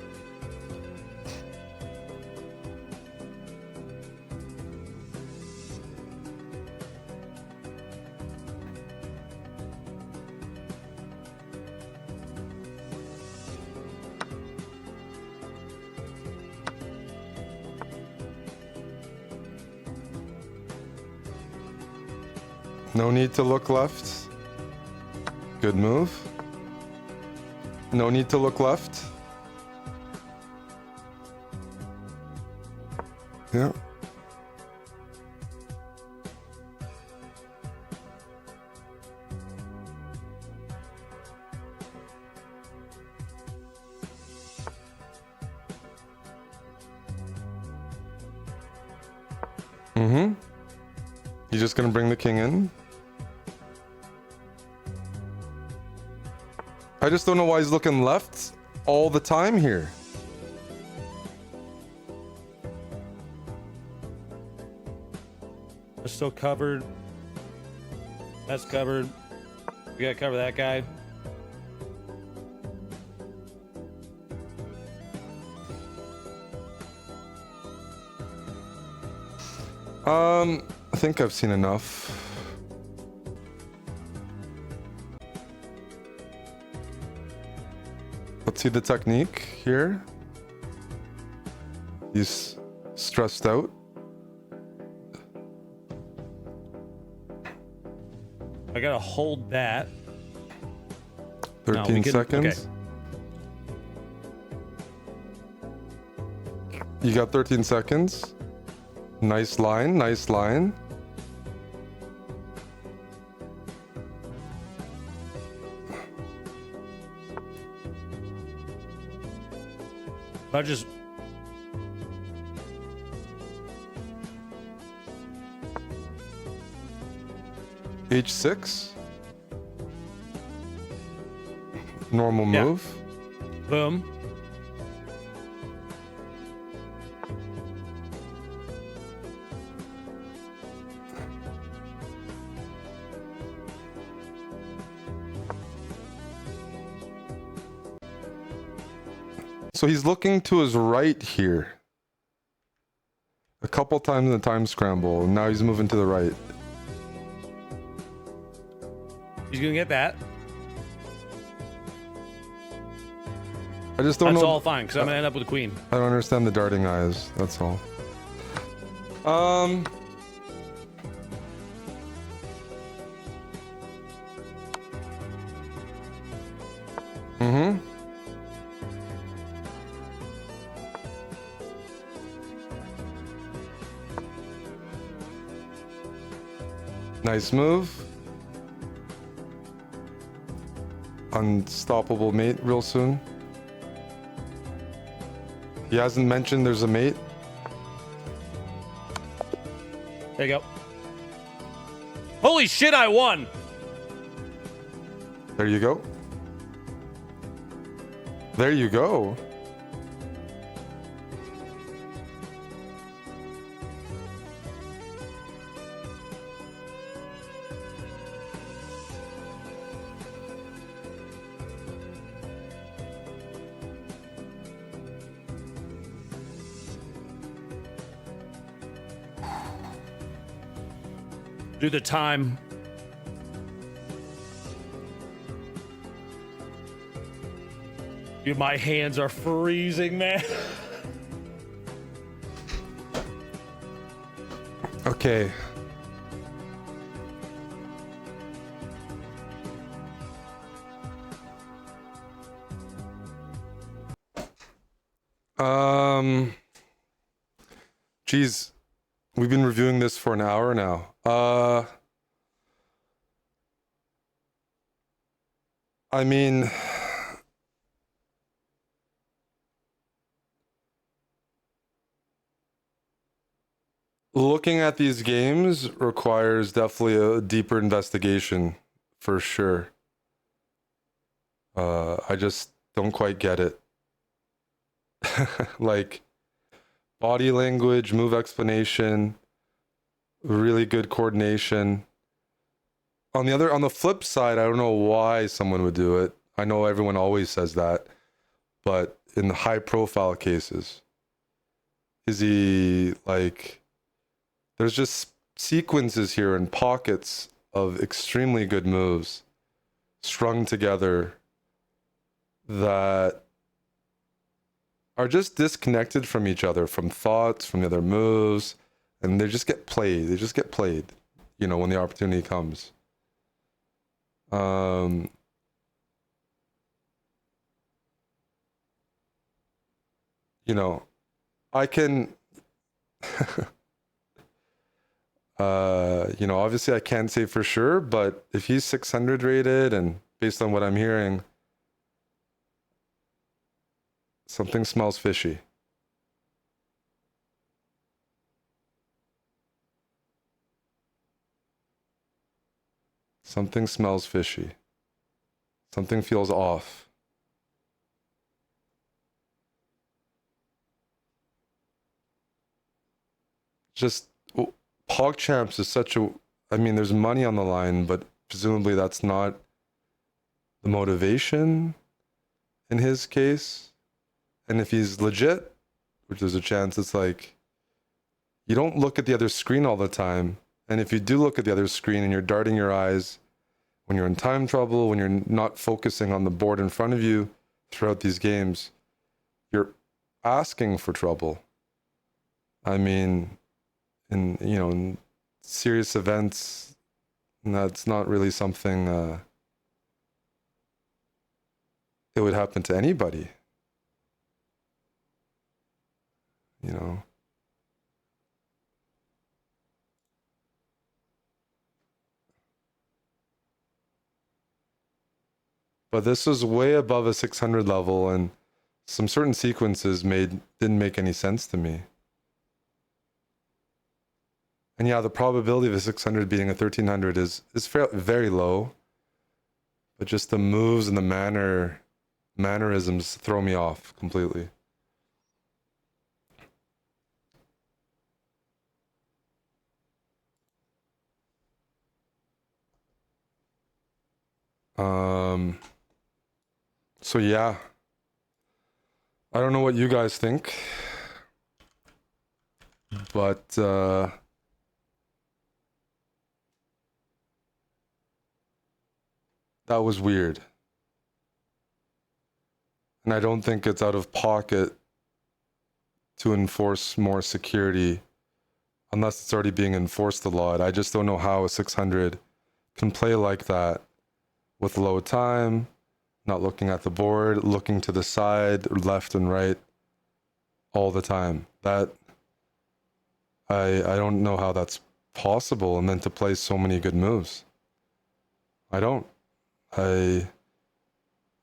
No need to look left. Good move. No need to look left. Yeah. Mm-hmm. You just gonna bring the king in? I just don't know why he's looking left all the time here. That's still covered. That's covered. We gotta cover that guy. I think I've seen enough. Let's see the technique here. He's stressed out. I gotta hold that. 13 we can- seconds. okay. You got 13 seconds. Nice line, nice line. I just H6. Normal Yeah. move. boom. So he's looking to his right here. A couple times in the time scramble. And now he's moving to the right. He's gonna get that. I just don't That's know. all fine, because I'm gonna end up with a queen. I don't understand the darting eyes. That's all. Mm-hmm. Nice move. Unstoppable mate real soon. He hasn't mentioned there's a mate. There you go. Holy shit, I won! There you go. There you go. Do the time. Dude, my hands are freezing, man. Okay. Geez, we've been reviewing this for an hour now. I mean, looking at these games requires definitely a deeper investigation for sure. I just don't quite get it. Like body language, move explanation, really good coordination. On the flip side, I don't know why someone would do it. I know everyone always says that, but in the high profile cases, is he like, there's just sequences here and pockets of extremely good moves strung together that are just disconnected from each other, from thoughts, from the other moves, and they just get played. They just get played, you know, when the opportunity comes. You know, I can, you know, obviously I can't say for sure, but if he's 600 rated and based on what I'm hearing, something smells fishy. Something smells fishy. Something feels off. Just PogChamps is such a, I mean, there's money on the line, but presumably that's not the motivation in his case. And if he's legit, which there's a chance, it's like, you don't look at the other screen all the time. And if you do look at the other screen and you're darting your eyes when you're in time trouble, when you're not focusing on the board in front of you throughout these games, you're asking for trouble. I mean, in serious events, that's not really something it would happen to anybody. You know. But this was way above a 600 level, and some certain sequences didn't make any sense to me. And yeah, the probability of a 600 beating a 1300 is very low. But just the moves and the mannerisms throw me off completely. So yeah, I don't know what you guys think, but that was weird. And I don't think it's out of pocket to enforce more security unless it's already being enforced a lot. I just don't know how a 600 can play like that with low time, not looking at the board, looking to the side, left and right all the time. That I don't know how that's possible, and then to play so many good moves. I don't. Even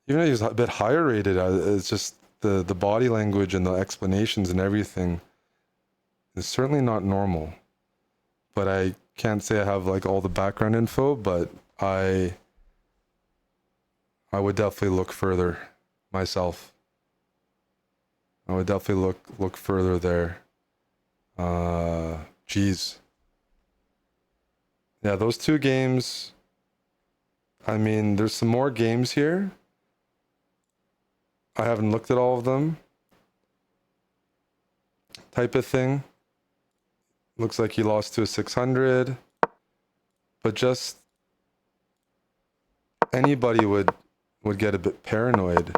though he's a bit higher rated, it's just the body language and the explanations and everything is certainly not normal. But I can't say I have like all the background info, but I would definitely look further myself. I would definitely look further there. Geez. Yeah, those two games. I mean, there's some more games here. I haven't looked at all of them. Type of thing. Looks like he lost to a 600. But just anybody would get a bit paranoid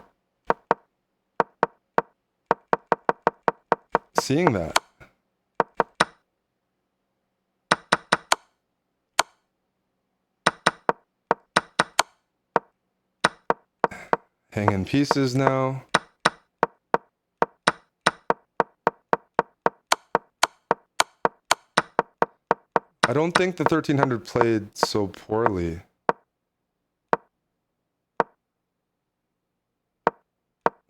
seeing that. Hanging pieces now. I don't think the 1300 played so poorly.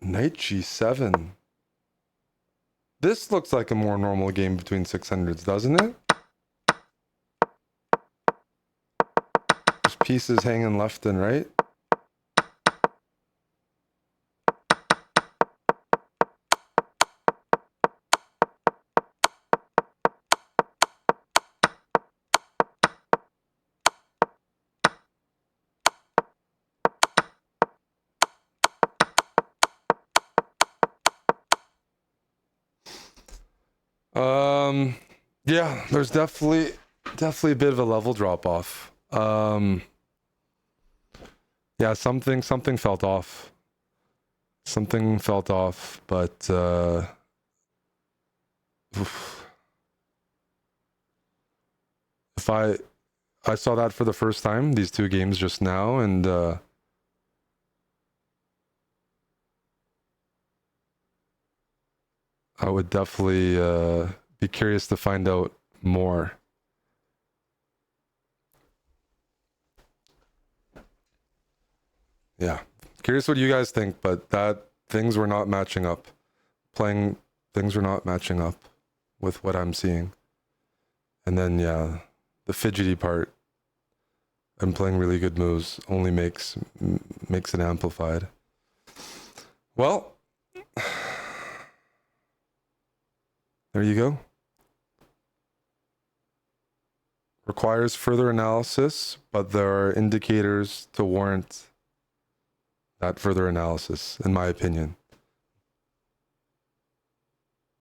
Knight G7. This looks like a more normal game between 600s, doesn't it? There's pieces hanging left and right. Yeah, there's definitely a bit of a level drop off. Yeah, something felt off. Something felt off, but if I saw that for the first time, these two games just now, and I would definitely be curious to find out more. Yeah, curious what you guys think, but that things were not matching up. Things were not matching up with what I'm seeing. And then, yeah, the fidgety part and playing really good moves only makes it amplified. Well, there you go. Requires further analysis, but there are indicators to warrant that further analysis, in my opinion.